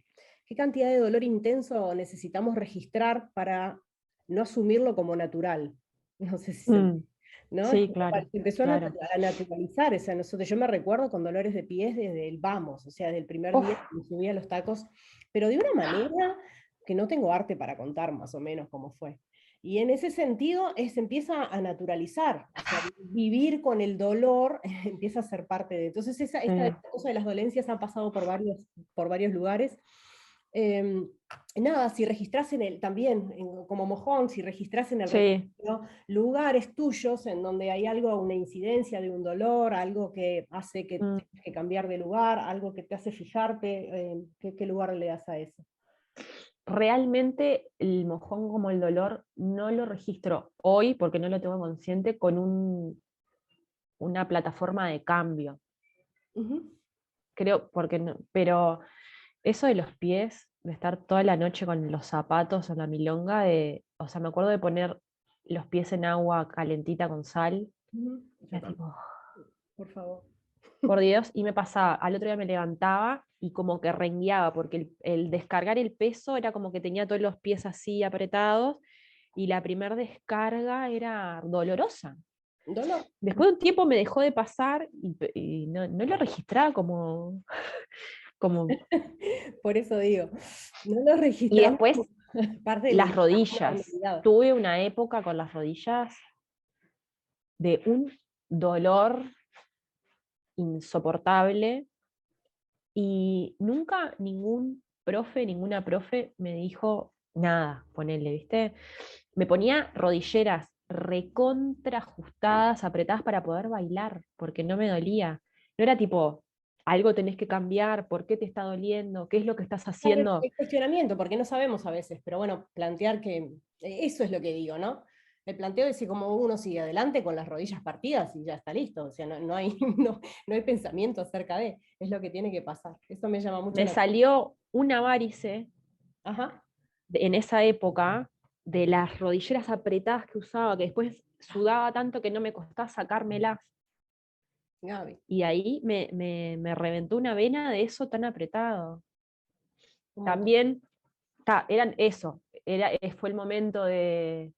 Speaker 1: dolor intenso necesitamos registrar para no asumirlo como natural. No sé si se,
Speaker 2: mm,
Speaker 1: ¿no? Es
Speaker 2: sí,
Speaker 1: como
Speaker 2: claro,
Speaker 1: se empezó
Speaker 2: claro.
Speaker 1: a naturalizar. O sea, yo me recuerdo con dolores de pies desde el vamos, o sea, desde el primer
Speaker 2: Uf,
Speaker 1: día que me subí a los tacos, pero de una manera que no tengo arte para contar más o menos cómo fue. Y en ese sentido se empieza a naturalizar, o sea, vivir con el dolor empieza a ser parte de. Entonces, esta
Speaker 2: sí,
Speaker 1: cosa de las dolencias han pasado por varios lugares. Eh, Nada, si registras también, como mojón, si registras en el
Speaker 2: sí,
Speaker 1: registro lugares tuyos en donde hay algo, una incidencia de un dolor, algo que hace que
Speaker 2: mm.
Speaker 1: tengas que cambiar de lugar, algo que te hace fijarte, ¿qué lugar le das a eso?
Speaker 2: Realmente el mojón como el dolor no lo registro hoy porque no lo tengo consciente con una plataforma de cambio.
Speaker 1: Ujú.
Speaker 2: Creo, porque no, pero eso de los pies, de estar toda la noche con los zapatos en la milonga, o sea, me acuerdo de poner los pies en agua calentita con sal,
Speaker 1: Ujú. Yo
Speaker 2: era
Speaker 1: también,
Speaker 2: tipo,
Speaker 1: por favor.
Speaker 2: por Dios, y me pasaba, al otro día me levantaba y como que rengueaba, porque el descargar el peso era como que tenía todos los pies así apretados, y la primera descarga era dolorosa.
Speaker 1: Dolor.
Speaker 2: Después de un tiempo me dejó de pasar y no lo registraba como.
Speaker 1: Por eso digo, no lo
Speaker 2: Y
Speaker 1: registramos
Speaker 2: después
Speaker 1: como parte de
Speaker 2: las
Speaker 1: una
Speaker 2: rodillas.
Speaker 1: normalidad.
Speaker 2: Tuve una época con las rodillas de un dolor insoportable y nunca ningún profe, ninguna profe me dijo nada, ponele, ¿viste? Me ponía rodilleras recontra ajustadas, apretadas para poder bailar, porque no me dolía. No era tipo, algo tenés que cambiar, ¿por qué te está doliendo? ¿Qué es lo que estás
Speaker 1: Claro,
Speaker 2: haciendo?
Speaker 1: el cuestionamiento, porque no sabemos a veces, pero bueno, plantear que eso es lo que digo, ¿no? El planteo es si como uno sigue adelante con las rodillas partidas y ya está listo, o sea, no hay, no hay pensamiento acerca es lo que tiene que pasar. Eso me llama mucho
Speaker 2: Me
Speaker 1: la atención.
Speaker 2: salió una varice
Speaker 1: Ajá,
Speaker 2: en esa época de las rodilleras apretadas que usaba, que después sudaba tanto que no me costaba sacármelas.
Speaker 1: Gaby.
Speaker 2: Y ahí me reventó una vena de eso tan apretado.
Speaker 1: Un montón.
Speaker 2: También eran eso, fue el momento de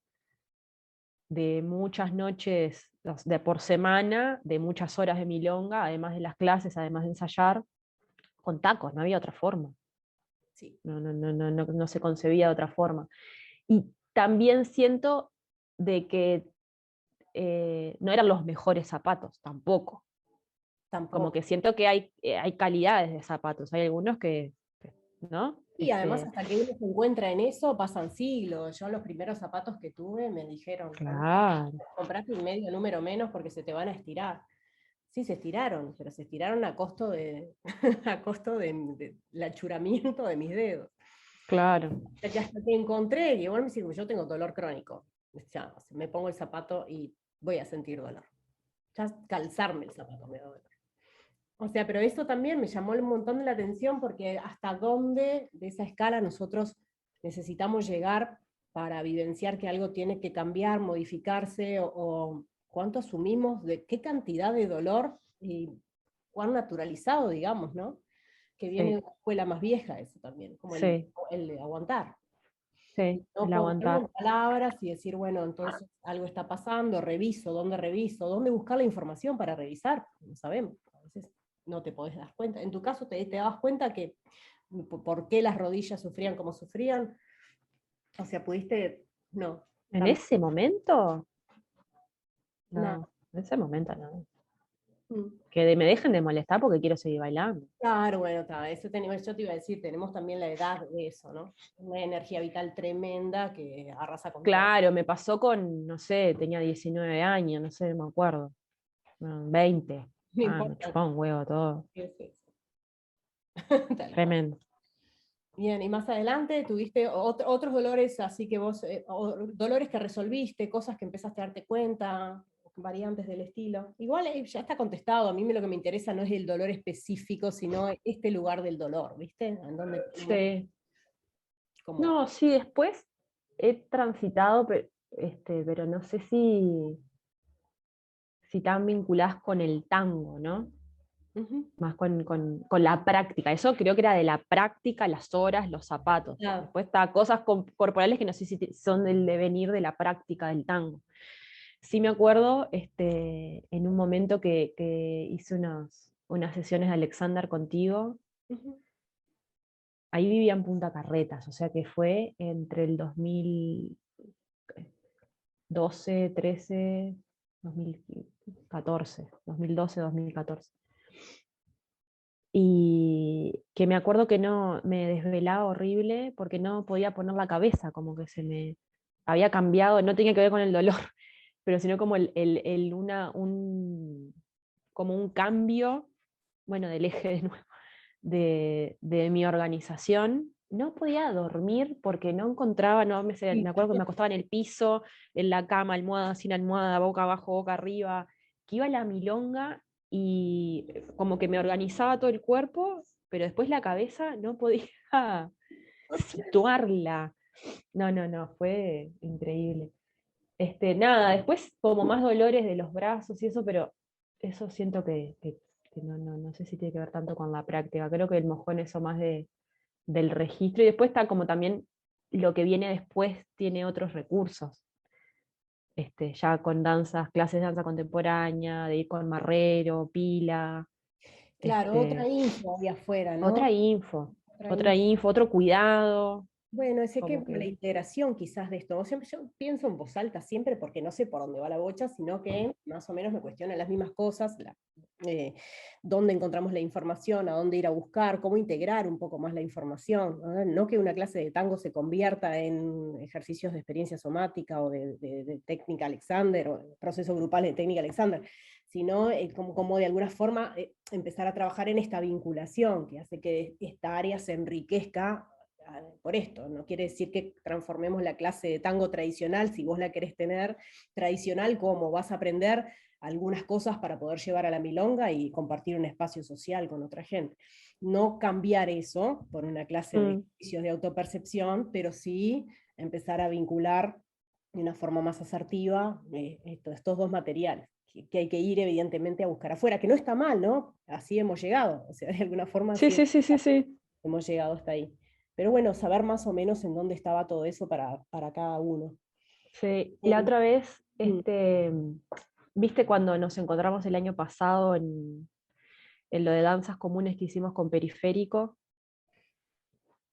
Speaker 2: muchas noches por semana, de muchas horas de milonga, además de las clases, además de ensayar, con tacos, no había otra forma.
Speaker 1: Sí.
Speaker 2: No se concebía de otra forma. Y también siento de que no eran los mejores zapatos tampoco. Como
Speaker 1: Tampoco.
Speaker 2: que siento que hay calidades de zapatos, hay algunos ¿no?
Speaker 1: Y además, hasta que uno se encuentra en eso, pasan siglos. Yo los primeros zapatos que tuve me dijeron, "Andá,
Speaker 2: Claro,
Speaker 1: comprate un medio número menos porque se te van a estirar". Sí, se estiraron, pero se estiraron a costo a costo del achuramiento de mis dedos.
Speaker 2: claro.
Speaker 1: Que hasta que encontré, y igual me dice, yo tengo dolor crónico. Ya, o sea, me pongo el zapato y voy a sentir dolor. Ya calzarme el zapato me da dolor. O sea, pero eso también me llamó un montón de la atención porque hasta dónde de esa escala nosotros necesitamos llegar para evidenciar que algo tiene que cambiar, modificarse, o cuánto asumimos de qué cantidad de dolor y cuán naturalizado, digamos, ¿no? Que viene de
Speaker 2: Sí,
Speaker 1: una escuela más vieja eso también, como
Speaker 2: sí,
Speaker 1: el de aguantar.
Speaker 2: sí,
Speaker 1: No
Speaker 2: el
Speaker 1: ponerlo en
Speaker 2: aguantar.
Speaker 1: palabras y decir, bueno, entonces algo está pasando, reviso, dónde buscar la información para revisar, no sabemos, a veces no te podés dar cuenta. En tu caso te dabas cuenta que por qué las rodillas sufrían como sufrían, o sea, pudiste, no,
Speaker 2: En
Speaker 1: también,
Speaker 2: ese momento,
Speaker 1: nada.
Speaker 2: no, en ese momento no.
Speaker 1: Mm.
Speaker 2: Que me dejen de molestar porque quiero seguir bailando.
Speaker 1: Claro, bueno, eso yo te iba a decir, tenemos también la edad de eso, ¿no? Una energía vital tremenda que arrasa con todo.
Speaker 2: Claro, me pasó con, no sé, tenía 19 años, no sé, no me acuerdo. No, 20.
Speaker 1: No
Speaker 2: Ah, me
Speaker 1: importa
Speaker 2: chupaba un huevo todo.
Speaker 1: qué es eso. Tal cual.
Speaker 2: Tremendo.
Speaker 1: Bien, y más adelante tuviste otros dolores, así que vos, dolores que resolviste, cosas que empezaste a darte cuenta, variantes del estilo. Igual ya está contestado, a mí lo que me interesa no es el dolor específico, sino este lugar del dolor, ¿viste? En donde tenemos
Speaker 2: Sí.
Speaker 1: como...
Speaker 2: No, sí, después he transitado, pero no sé si tan vinculadas con el tango, ¿no?
Speaker 1: Ujú.
Speaker 2: Más con la práctica. Eso creo que era de la práctica, las horas, los zapatos.
Speaker 1: Ah,
Speaker 2: Después está cosas corporales que no sé si son del devenir de la práctica del tango. Sí me acuerdo en un momento que hice unas sesiones de Alexander contigo.
Speaker 1: ujú.
Speaker 2: Ahí vivía en Punta Carretas, o sea que fue entre el 2012, 13, 2014, 2012, 2014. Y que me acuerdo que no, me desvelaba horrible porque no podía poner la cabeza, como que se me había cambiado, no tenía que ver con el dolor, pero sino como como un cambio, bueno, del eje de nuevo, de mi organización. No podía dormir porque no encontraba, no, me
Speaker 1: Sí.
Speaker 2: acuerdo que me acostaba en el piso, en la cama, almohada, sin almohada, boca abajo, boca arriba, que iba a la milonga y como que me organizaba todo el cuerpo, pero después la cabeza no podía situarla. No, no, no, fue increíble. Nada, después como más dolores de los brazos y eso, pero eso siento que no sé si tiene que ver tanto con la práctica. Creo que el mojón eso más del registro y después está como también lo que viene después tiene otros recursos. Ya con danzas, clases de danza contemporánea, de ir con marrero, pila,
Speaker 1: Claro, otra
Speaker 2: este,
Speaker 1: info ahí afuera, ¿no? Otra
Speaker 2: otra
Speaker 1: info.
Speaker 2: info, otro cuidado,
Speaker 1: Bueno, ese que
Speaker 2: como
Speaker 1: la
Speaker 2: que...
Speaker 1: integración quizás de esto. Siempre, yo pienso en voz alta siempre porque no sé por dónde va la bocha, sino que más o menos me cuestionan las mismas cosas, eh, dónde encontramos la información, a dónde ir a buscar, cómo integrar un poco más la información. ¿No? No que una clase de tango se convierta en ejercicios de experiencia somática o de técnica Alexander o proceso grupal de técnica Alexander, sino como de alguna forma empezar a trabajar en esta vinculación que hace que esta área se enriquezca por esto. No quiere decir que transformemos la clase de tango tradicional, si vos la querés tener tradicional, como vas a aprender algunas cosas para poder llevar a la milonga y compartir un espacio social con otra gente. No cambiar eso por una clase de
Speaker 2: Mm,
Speaker 1: ejercicios de autopercepción, pero sí empezar a vincular de una forma más asertiva estos dos materiales que hay que ir evidentemente a buscar afuera, que no está mal, ¿no? Así hemos llegado, o sea, de alguna forma
Speaker 2: sí,
Speaker 1: así
Speaker 2: sí, sí, sí, sí.
Speaker 1: hemos llegado hasta ahí. Pero bueno, saber más o menos en dónde estaba todo eso para cada uno.
Speaker 2: Sí, la
Speaker 1: Eh,
Speaker 2: otra vez,
Speaker 1: mm,
Speaker 2: viste cuando nos encontramos el año pasado en lo de danzas comunes que hicimos con Periférico,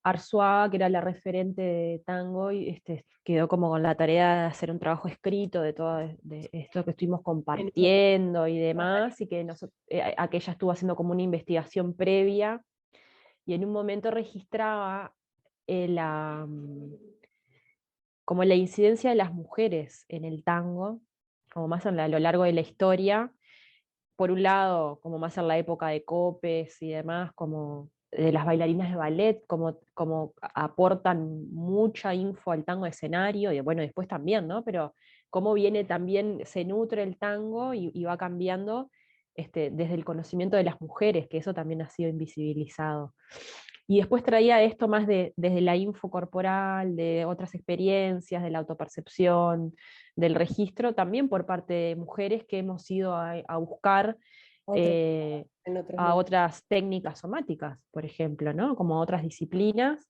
Speaker 2: Arzuaga, que era la referente de tango, y quedó como con la tarea de hacer un trabajo escrito de todo de esto que estuvimos
Speaker 1: en eso
Speaker 2: compartiendo y demás, y que aquella estuvo haciendo como una investigación previa, y en un momento registraba como la incidencia de las mujeres en el tango, como más a lo largo de la historia, por un lado, como más en la época de Copes y demás, como de las bailarinas de ballet, como aportan mucha info al tango de escenario, y bueno, después también, ¿no? Pero cómo viene también, se nutre el tango y va cambiando desde el conocimiento de las mujeres, que eso también ha sido invisibilizado. Y después traía esto más desde la info corporal, de otras experiencias, de la autopercepción, del registro, también por parte de mujeres que hemos ido a buscar
Speaker 1: otra,
Speaker 2: eh,
Speaker 1: en otros
Speaker 2: a
Speaker 1: lugares.
Speaker 2: otras técnicas somáticas, por ejemplo, ¿no? Como otras disciplinas,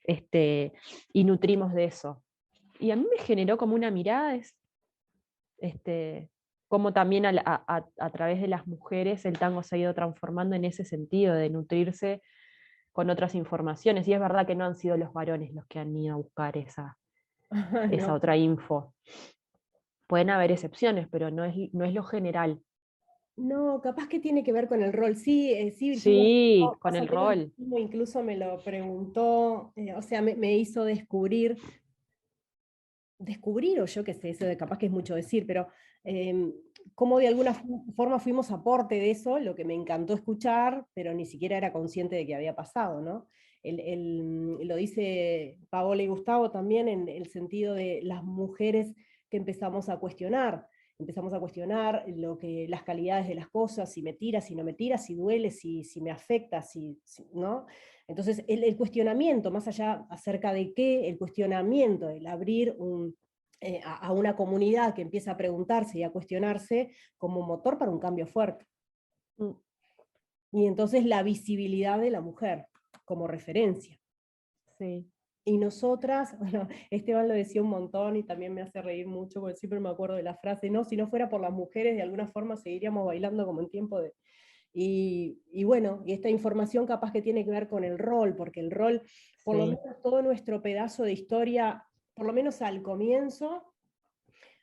Speaker 2: este, y nutrimos de eso. Y a mí me generó como una mirada, este, cómo también a través de las mujeres el tango se ha ido transformando en ese sentido, de nutrirse con otras informaciones. Y es verdad que no han sido los varones los que han ido a buscar esa
Speaker 1: No,
Speaker 2: otra info. Pueden haber excepciones, pero no es lo general.
Speaker 1: no, capaz que tiene que ver con el rol. Sí, sí, Virginia,
Speaker 2: Sí, con
Speaker 1: más o
Speaker 2: el
Speaker 1: menos lo
Speaker 2: rol.
Speaker 1: mismo, incluso me lo preguntó, o sea, me hizo descubrir, o yo qué sé, eso de capaz que es mucho decir, pero cómo de alguna forma fuimos aporte de eso, lo que me encantó escuchar, pero ni siquiera era consciente de que había pasado, ¿no? lo dice Paola y Gustavo también en el sentido de las mujeres que empezamos a cuestionar las calidades de las cosas, si me tira, si no me tira, si duele, si me afecta, ¿no? Entonces, el cuestionamiento, más allá acerca de qué, el cuestionamiento, el abrir a una comunidad que empieza a preguntarse y a cuestionarse como motor para un cambio fuerte.
Speaker 2: Mm.
Speaker 1: Y entonces la visibilidad de la mujer como referencia.
Speaker 2: Sí.
Speaker 1: Y nosotras, bueno, Esteban lo decía un montón y también me hace reír mucho, porque siempre me acuerdo de la frase, no, si no fuera por las mujeres, de alguna forma seguiríamos bailando como en tiempo de... Y bueno, y esta información capaz que tiene que ver con el rol, porque el rol, por lo
Speaker 2: Sí.
Speaker 1: menos todo nuestro pedazo de historia, por lo menos al comienzo,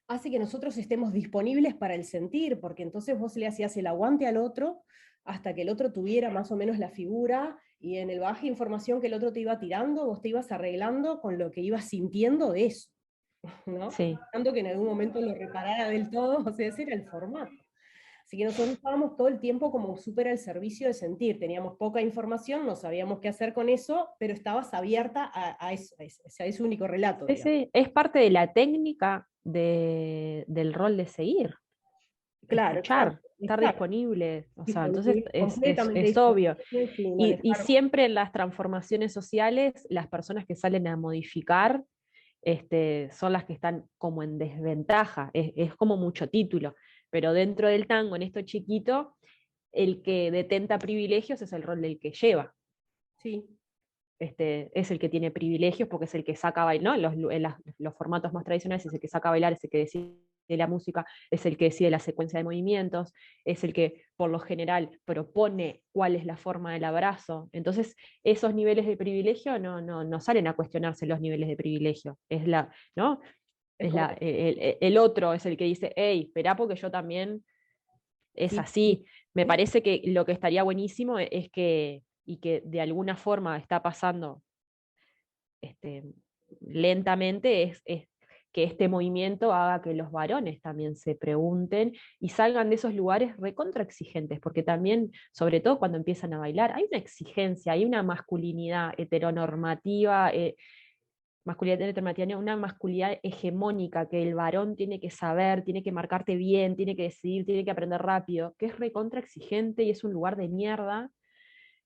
Speaker 1: hace que nosotros estemos disponibles para el sentir, porque entonces vos le hacías el aguante al otro hasta que el otro tuviera más o menos la figura, y en el bagaje de información que el otro te iba tirando, vos te ibas arreglando con lo que ibas sintiendo de eso, ¿no?
Speaker 2: Sí.
Speaker 1: Tanto que en algún momento lo reparara del todo, o sea, ese era el formato. Así que nosotros estábamos todo el tiempo como súper al servicio de sentir, teníamos poca información, no sabíamos qué hacer con eso, pero estabas abierta a eso, a ese único relato,
Speaker 2: Sí,
Speaker 1: digamos.
Speaker 2: sí, es parte de la técnica del rol de seguir,
Speaker 1: Claro,
Speaker 2: escuchar,
Speaker 1: exacto,
Speaker 2: estar
Speaker 1: exacto.
Speaker 2: disponible, o sea, entonces
Speaker 1: Disponible, completamente
Speaker 2: es obvio.
Speaker 1: disponible, sí,
Speaker 2: Y
Speaker 1: manejar.
Speaker 2: siempre en las transformaciones sociales, las personas que salen a modificar son las que están como en desventaja, es como mucho título, pero dentro del tango, en esto chiquito, el que detenta privilegios es el rol del que lleva.
Speaker 1: Sí,
Speaker 2: Es el que tiene privilegios porque es el que saca a bailar, ¿no? Los formatos más tradicionales es el que saca a bailar, es el que decide la música, es el que decide la secuencia de movimientos, es el que por lo general propone cuál es la forma del abrazo. Entonces, esos niveles de privilegio no salen a cuestionarse los niveles de privilegio. ¿No?
Speaker 1: es como,
Speaker 2: El otro es el que dice, hey, esperá porque yo también es
Speaker 1: sí,
Speaker 2: así. Me
Speaker 1: sí,
Speaker 2: parece que lo que estaría buenísimo es que, y que de alguna forma está pasando este, lentamente, es que este movimiento haga que los varones también se pregunten y salgan de esos lugares recontra exigentes, porque también, sobre todo cuando empiezan a bailar, hay una exigencia, hay una masculinidad heteronormativa, masculinidad heteronormativa, una masculinidad hegemónica que el varón tiene que saber, tiene que marcarte bien, tiene que decidir, tiene que aprender rápido, que es recontra exigente y es un lugar de mierda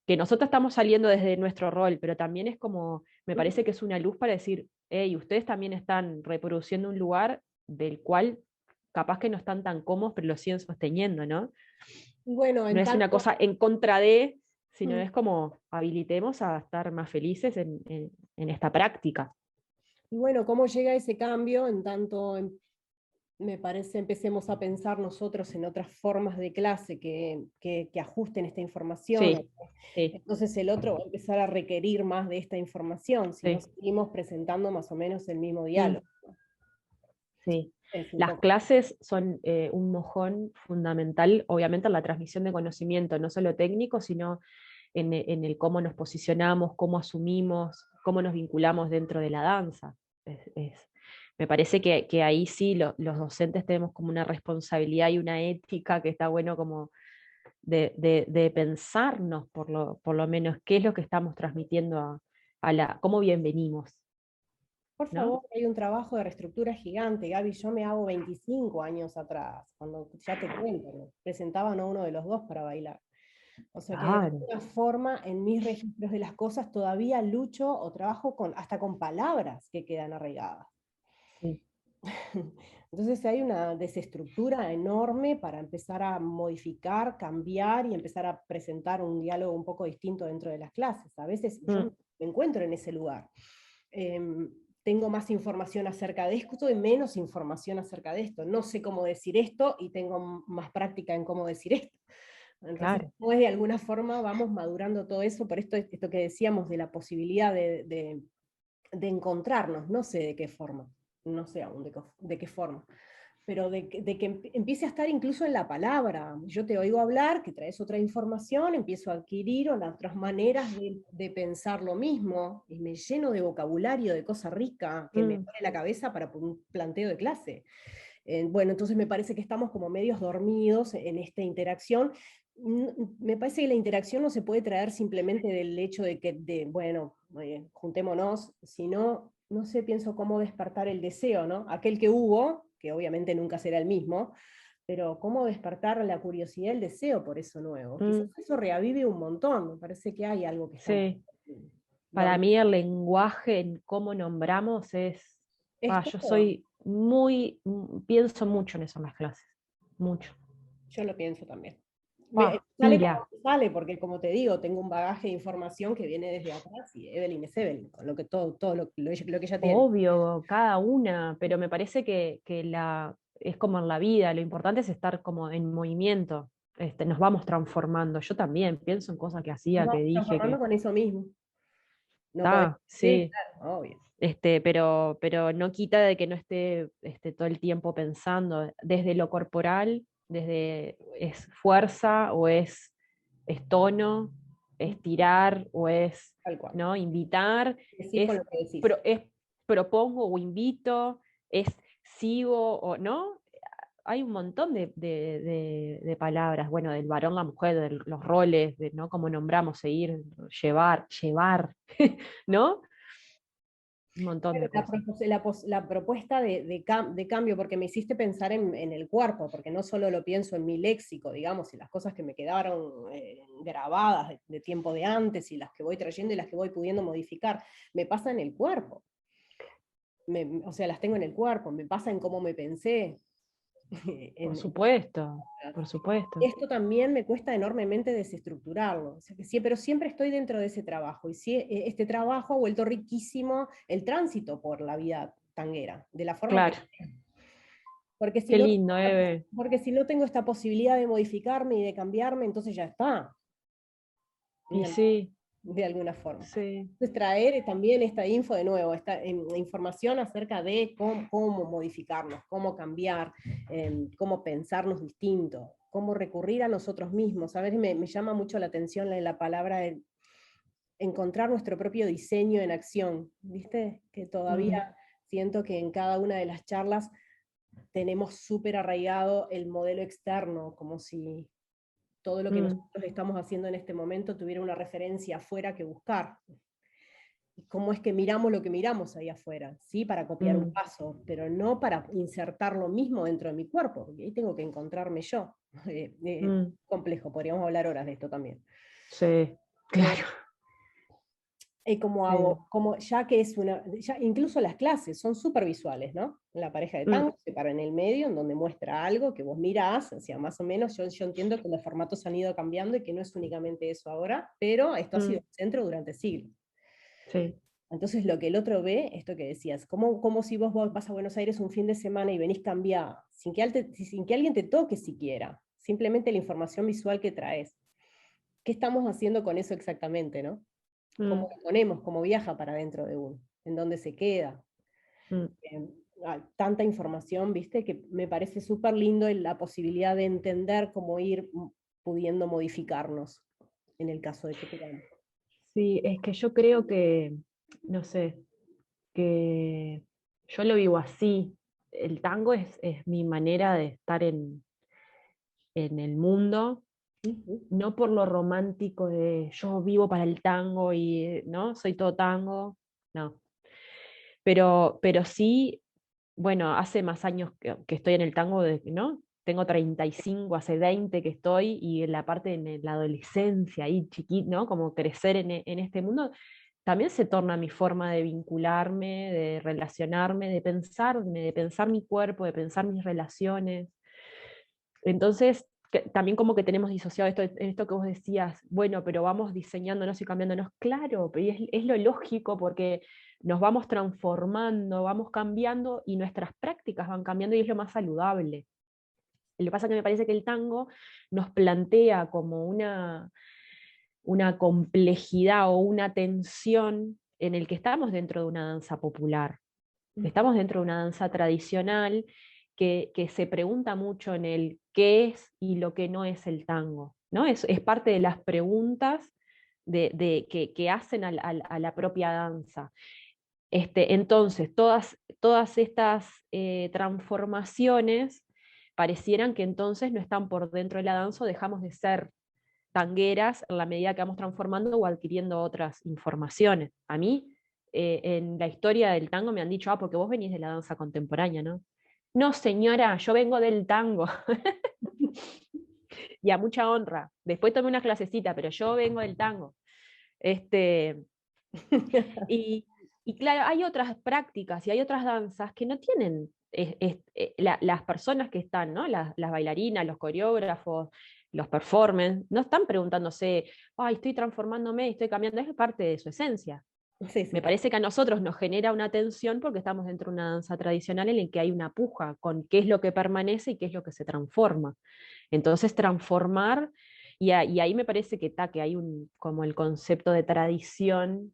Speaker 2: que nosotros estamos saliendo desde nuestro rol, pero también es como, me parece que es una luz para decir, hey, ustedes también están reproduciendo un lugar del cual capaz que no están tan cómodos, pero lo siguen sosteniendo, ¿no?
Speaker 1: y bueno,
Speaker 2: No
Speaker 1: en
Speaker 2: es una
Speaker 1: tanto,
Speaker 2: cosa en contra de, sino
Speaker 1: mm,
Speaker 2: es como habilitemos a estar más felices en esta práctica.
Speaker 1: y bueno, ¿cómo llega ese cambio? En tanto, me parece, empecemos a pensar nosotros en otras formas de clase que ajusten esta información.
Speaker 2: Sí, sí,
Speaker 1: Entonces el otro va a empezar a requerir más de esta información, si no
Speaker 2: sí.
Speaker 1: seguimos presentando más o menos el mismo
Speaker 2: Mm.
Speaker 1: diálogo.
Speaker 2: Sí,
Speaker 1: Es un
Speaker 2: las
Speaker 1: poco.
Speaker 2: clases son un mojón fundamental, obviamente, en la transmisión de conocimiento, no solo técnico, sino en el cómo nos posicionamos, cómo asumimos, cómo nos vinculamos dentro de la danza. Me parece que ahí sí los docentes tenemos como una responsabilidad y una ética que está bueno como de pensarnos por lo menos qué es lo que estamos transmitiendo cómo bienvenimos,
Speaker 1: Por
Speaker 2: ¿no?
Speaker 1: favor, hay un trabajo de reestructura gigante, Gaby. Yo me hago 25 años atrás, cuando ya te cuento, ¿no? Presentaban a uno de los dos para bailar. O sea que de
Speaker 2: Claro.
Speaker 1: alguna forma en mis registros de las cosas todavía lucho o trabajo hasta con palabras que quedan arraigadas.
Speaker 2: Sí.
Speaker 1: Entonces hay una desestructura enorme para empezar a modificar, cambiar y empezar a presentar un diálogo un poco distinto dentro de las clases. A veces yo
Speaker 2: Mm.
Speaker 1: me encuentro en ese lugar. Tengo más información acerca de esto y menos información acerca de esto. No sé cómo decir esto y tengo más práctica en cómo decir esto. Entonces,
Speaker 2: Claro.
Speaker 1: pues de alguna forma vamos madurando todo eso, por esto que decíamos de la posibilidad de encontrarnos, no sé de qué forma, no sé aún de qué forma, pero de que empiece a estar incluso en la palabra. Yo te oigo hablar, que traes otra información, empiezo a adquirir otras maneras de pensar lo mismo, y me lleno de vocabulario, de cosa rica, que me
Speaker 2: Mm.
Speaker 1: pone la cabeza para un planteo de clase. Bueno, entonces me parece que estamos como medios dormidos en esta interacción, Me parece que la interacción no se puede traer simplemente del hecho de que, bueno, juntémonos, sino, no sé, pienso cómo despertar el deseo, ¿no? Aquel que hubo, que obviamente nunca será el mismo, pero cómo despertar la curiosidad y el deseo por eso nuevo. Quizás
Speaker 2: Mm,
Speaker 1: eso reavive un montón, me parece que hay algo que está
Speaker 2: sí, para
Speaker 1: dormido.
Speaker 2: mí el lenguaje en cómo nombramos es,
Speaker 1: Es
Speaker 2: yo
Speaker 1: todo,
Speaker 2: soy muy, pienso mucho en eso en las clases, mucho.
Speaker 1: yo lo pienso también. Sale como
Speaker 2: Pila.
Speaker 1: me sale, porque como te digo, tengo un bagaje de información que viene desde atrás y Evelyn es Evelyn, con lo que todo lo que ella tiene.
Speaker 2: Obvio, cada una, pero me parece que es como en la vida, lo importante es estar como en movimiento, nos vamos transformando. Yo también pienso en cosas que
Speaker 1: Nos
Speaker 2: hacía, que
Speaker 1: vamos
Speaker 2: dije,
Speaker 1: transformando
Speaker 2: que
Speaker 1: con eso mismo. No podés
Speaker 2: está,
Speaker 1: decir,
Speaker 2: sí,
Speaker 1: claro, obvio.
Speaker 2: pero no quita de que no esté todo el tiempo pensando desde lo corporal, desde es fuerza o es tono, es tirar o es,
Speaker 1: Tal cual.
Speaker 2: ¿no? Invitar,
Speaker 1: Decís con
Speaker 2: es,
Speaker 1: lo que decís.
Speaker 2: es propongo o invito, es sigo o no. Hay un montón de palabras, bueno, del varón, la mujer, de los roles, de ¿no? Cómo nombramos, seguir, llevar, ¿no? Un montón
Speaker 1: Pero
Speaker 2: de cosas.
Speaker 1: la propuesta de cambio, porque me hiciste pensar en el cuerpo, porque no solo lo pienso en mi léxico, digamos, y las cosas que me quedaron grabadas de tiempo de antes, y las que voy trayendo y las que voy pudiendo modificar, me pasa en el cuerpo. O sea, las tengo en el cuerpo, me pasa en cómo me pensé.
Speaker 2: Por
Speaker 1: en,
Speaker 2: supuesto, por supuesto.
Speaker 1: Esto también me cuesta enormemente desestructurarlo, o sea que sí, pero siempre estoy dentro de ese trabajo, y sí, este trabajo ha vuelto riquísimo el tránsito por la vida tanguera, de la forma que
Speaker 2: Claro,
Speaker 1: sea. Porque si
Speaker 2: qué
Speaker 1: no,
Speaker 2: lindo, Eve.
Speaker 1: porque si no tengo esta posibilidad de modificarme y de cambiarme, entonces ya está,
Speaker 2: Y sí,
Speaker 1: de alguna forma.
Speaker 2: sí.
Speaker 1: Entonces traer también esta info de nuevo, esta información acerca de cómo modificarnos, cómo cambiar, cómo pensarnos distinto, cómo recurrir a nosotros mismos. A veces me llama mucho la atención la palabra de encontrar nuestro propio diseño en acción, ¿viste? Que todavía
Speaker 2: Mm,
Speaker 1: siento que en cada una de las charlas tenemos súper arraigado el modelo externo, como si todo lo que
Speaker 2: mm,
Speaker 1: nosotros estamos haciendo en este momento tuviera una referencia afuera que buscar. Y cómo es que miramos lo que miramos ahí afuera, ¿sí? Para copiar un
Speaker 2: mm,
Speaker 1: paso, pero no para insertar lo mismo dentro de mi cuerpo, porque ahí tengo que encontrarme yo.
Speaker 2: mm.
Speaker 1: Complejo, podríamos hablar horas de esto también.
Speaker 2: Sí,
Speaker 1: Eh,
Speaker 2: claro.
Speaker 1: ¿Cómo
Speaker 2: Sí.
Speaker 1: hago? Como, ya que es ya incluso las clases son súper visuales, ¿no? La pareja de
Speaker 2: Mm,
Speaker 1: tango se para en el medio, en donde muestra algo que vos mirás, o sea, más o menos yo entiendo que los formatos han ido cambiando y que no es únicamente eso ahora, pero esto ha sido
Speaker 2: mm,
Speaker 1: el centro durante siglos.
Speaker 2: sí.
Speaker 1: Entonces lo que el otro ve, esto que decías, como si vos vas a Buenos Aires un fin de semana y venís cambiada, sin que alguien te toque siquiera, simplemente la información visual que traes. ¿Qué estamos haciendo con eso exactamente, no? ¿Cómo
Speaker 2: Mm,
Speaker 1: lo ponemos? ¿Cómo viaja para dentro de uno? ¿En dónde se queda?
Speaker 2: mm.
Speaker 1: Tanta información, viste, que me parece súper lindo la posibilidad de entender cómo ir pudiendo modificarnos en el caso de que queramos.
Speaker 2: Sí, es que yo creo que, no sé, que yo lo vivo así. El tango es mi manera de estar en el mundo,
Speaker 1: Ujú.
Speaker 2: no por lo romántico de yo vivo para el tango y no, soy todo tango, no. Pero sí, bueno, hace más años que estoy en el tango, ¿no? Tengo 35, hace 20 que estoy, y en la parte de la adolescencia, ahí chiquito, ¿no? Como crecer en este mundo, también se torna mi forma de vincularme, de relacionarme, de pensar mi cuerpo, de pensar mis relaciones. Entonces, también como que tenemos disociado esto que vos decías, bueno, pero vamos diseñándonos y cambiándonos. Claro, pero es lo lógico porque nos vamos transformando, vamos cambiando y nuestras prácticas van cambiando y es lo más saludable. Lo que pasa es que me parece que el tango nos plantea como una complejidad o una tensión en el que estamos dentro de una danza popular.
Speaker 1: Ujú.
Speaker 2: Estamos dentro de una danza tradicional que se pregunta mucho en el qué es y lo que no es el tango, ¿no? Es parte de las preguntas que hacen a la propia danza. Entonces, todas estas transformaciones parecieran que entonces no están por dentro de la danza o dejamos de ser tangueras en la medida que vamos transformando o adquiriendo otras informaciones. A mí, en la historia del tango me han dicho, porque vos venís de la danza contemporánea, ¿no? No, señora, yo vengo del tango. Y a mucha honra. Después tomé una clasecita, pero yo vengo del tango. Este, y, y claro, hay otras prácticas y hay otras danzas que no tienen las personas que están, ¿no? Las bailarinas, los coreógrafos, los performers, no están preguntándose, ay, estoy transformándome, estoy cambiando, es parte de su esencia.
Speaker 1: Sí,
Speaker 2: Me
Speaker 1: sí.
Speaker 2: parece que a nosotros nos genera una tensión porque estamos dentro de una danza tradicional en la que hay una puja con qué es lo que permanece y qué es lo que se transforma. Entonces, transformar, y ahí me parece que hay como el concepto de tradición,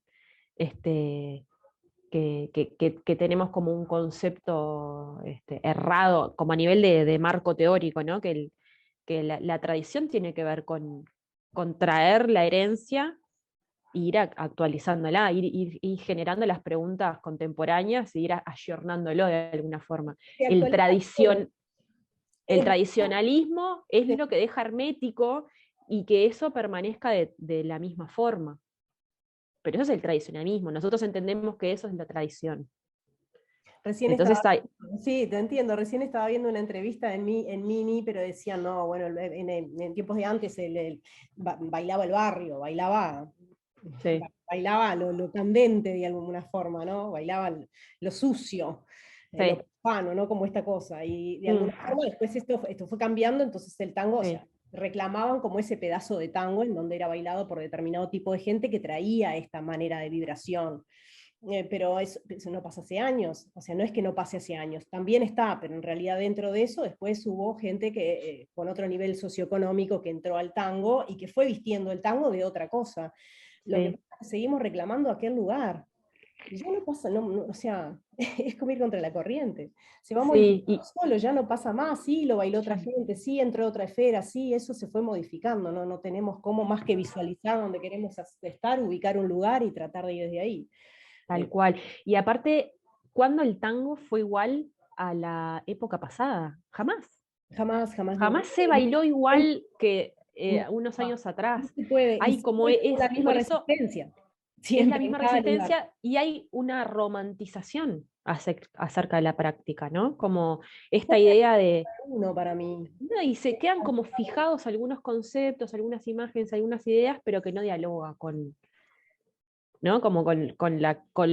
Speaker 2: que tenemos como un concepto errado, como a nivel de marco teórico, ¿no? Que la tradición tiene que ver con traer la herencia e ir actualizándola, ir generando las preguntas contemporáneas e ir ayornándolo de alguna forma.
Speaker 1: Se
Speaker 2: El
Speaker 1: actualiza todo.
Speaker 2: el
Speaker 1: Es
Speaker 2: tradicionalismo es lo que deja hermético y que eso permanezca de la misma forma. Pero eso es el tradicionalismo. Nosotros entendemos que eso es la tradición.
Speaker 1: Recién estaba,
Speaker 2: Entonces hay,
Speaker 1: sí, te entiendo, recién estaba viendo una entrevista en Mini, pero decían, no, bueno, en tiempos de antes bailaba el barrio,
Speaker 2: sí,
Speaker 1: bailaba lo candente de alguna forma, ¿no? Bailaba lo sucio, lo
Speaker 2: sí,
Speaker 1: profano, ¿no? Como esta cosa. Y de
Speaker 2: mm,
Speaker 1: alguna forma después esto fue cambiando, entonces el tango, o
Speaker 2: sí,
Speaker 1: sea, reclamaban como ese pedazo de tango en donde era bailado por determinado tipo de gente que traía esta manera de vibración. Pero eso no pasa hace años, o sea, no es que no pase hace años, también está, pero en realidad dentro de eso después hubo gente que con otro nivel socioeconómico que entró al tango y que fue vistiendo el tango de otra cosa. Lo que
Speaker 2: sí,
Speaker 1: pasa es que seguimos reclamando aquel lugar. Y ya no pasa, o sea, es como ir contra la corriente. Se va
Speaker 2: sí,
Speaker 1: modificando solo, ya no pasa más, sí, lo bailó otra
Speaker 2: ya,
Speaker 1: gente, sí, entró otra esfera, sí, eso se fue modificando, no tenemos cómo más que visualizar donde queremos estar, ubicar un lugar y tratar de ir desde ahí.
Speaker 2: tal cual. Y aparte, ¿cuándo el tango fue igual a la época pasada? Jamás.
Speaker 1: Jamás, jamás, nunca.
Speaker 2: Jamás se bailó igual que
Speaker 1: No,
Speaker 2: unos años
Speaker 1: no
Speaker 2: atrás.
Speaker 1: se puede. Y
Speaker 2: Hay como
Speaker 1: siempre tuvo la misma
Speaker 2: por eso
Speaker 1: resistencia,
Speaker 2: es la
Speaker 1: siempre, en
Speaker 2: misma
Speaker 1: cada lugar.
Speaker 2: resistencia y hay una romantización acerca de la práctica, ¿no? Como esta idea de,
Speaker 1: Uno para mí.
Speaker 2: no, y se quedan como fijados algunos conceptos, algunas imágenes, algunas ideas, pero que no dialoga ¿no? Como con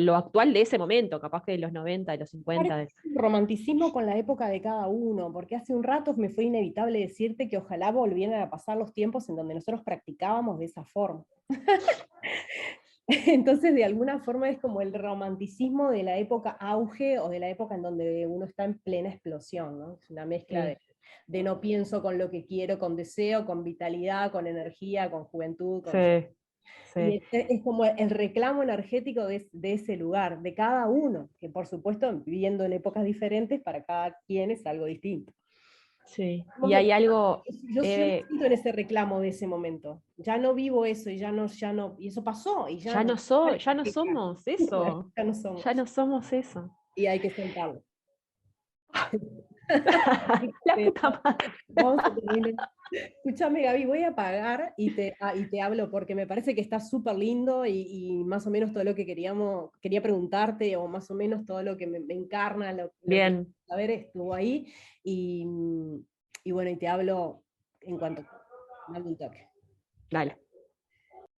Speaker 2: lo actual de ese momento, capaz que de los 90, de los 50.
Speaker 1: Parece un romanticismo con la época de cada uno, porque hace un rato me fue inevitable decirte que ojalá volvieran a pasar los tiempos en donde nosotros practicábamos de esa forma. Entonces, de alguna forma es como el romanticismo de la época auge o de la época en donde uno está en plena explosión, ¿no? Es una mezcla
Speaker 2: Sí,
Speaker 1: de no pienso con lo que quiero, con deseo, con vitalidad, con energía, con juventud, con...
Speaker 2: sí,
Speaker 1: Y
Speaker 2: sí.
Speaker 1: es como el reclamo energético de ese lugar, de cada uno, que por supuesto, viviendo en épocas diferentes, para cada quien es algo distinto.
Speaker 2: Sí,
Speaker 1: Como
Speaker 2: y
Speaker 1: que
Speaker 2: hay algo,
Speaker 1: yo me siento en ese reclamo de ese momento. Ya no vivo eso y ya no, y eso pasó y ya no.
Speaker 2: ya no somos eso,
Speaker 1: Ya no somos.
Speaker 2: ya no somos eso.
Speaker 1: Y hay que soltarlo.
Speaker 2: La
Speaker 1: Pero
Speaker 2: puta madre.
Speaker 1: vamos a terminar. Escúchame, Gaby, voy a apagar y te hablo porque me parece que está súper lindo y más o menos todo lo que quería preguntarte, o más o menos todo lo que me encarna, lo que
Speaker 2: Bien,
Speaker 1: saber estuvo ahí. Y, y bueno, y te hablo en cuanto mando un toque.
Speaker 2: dale.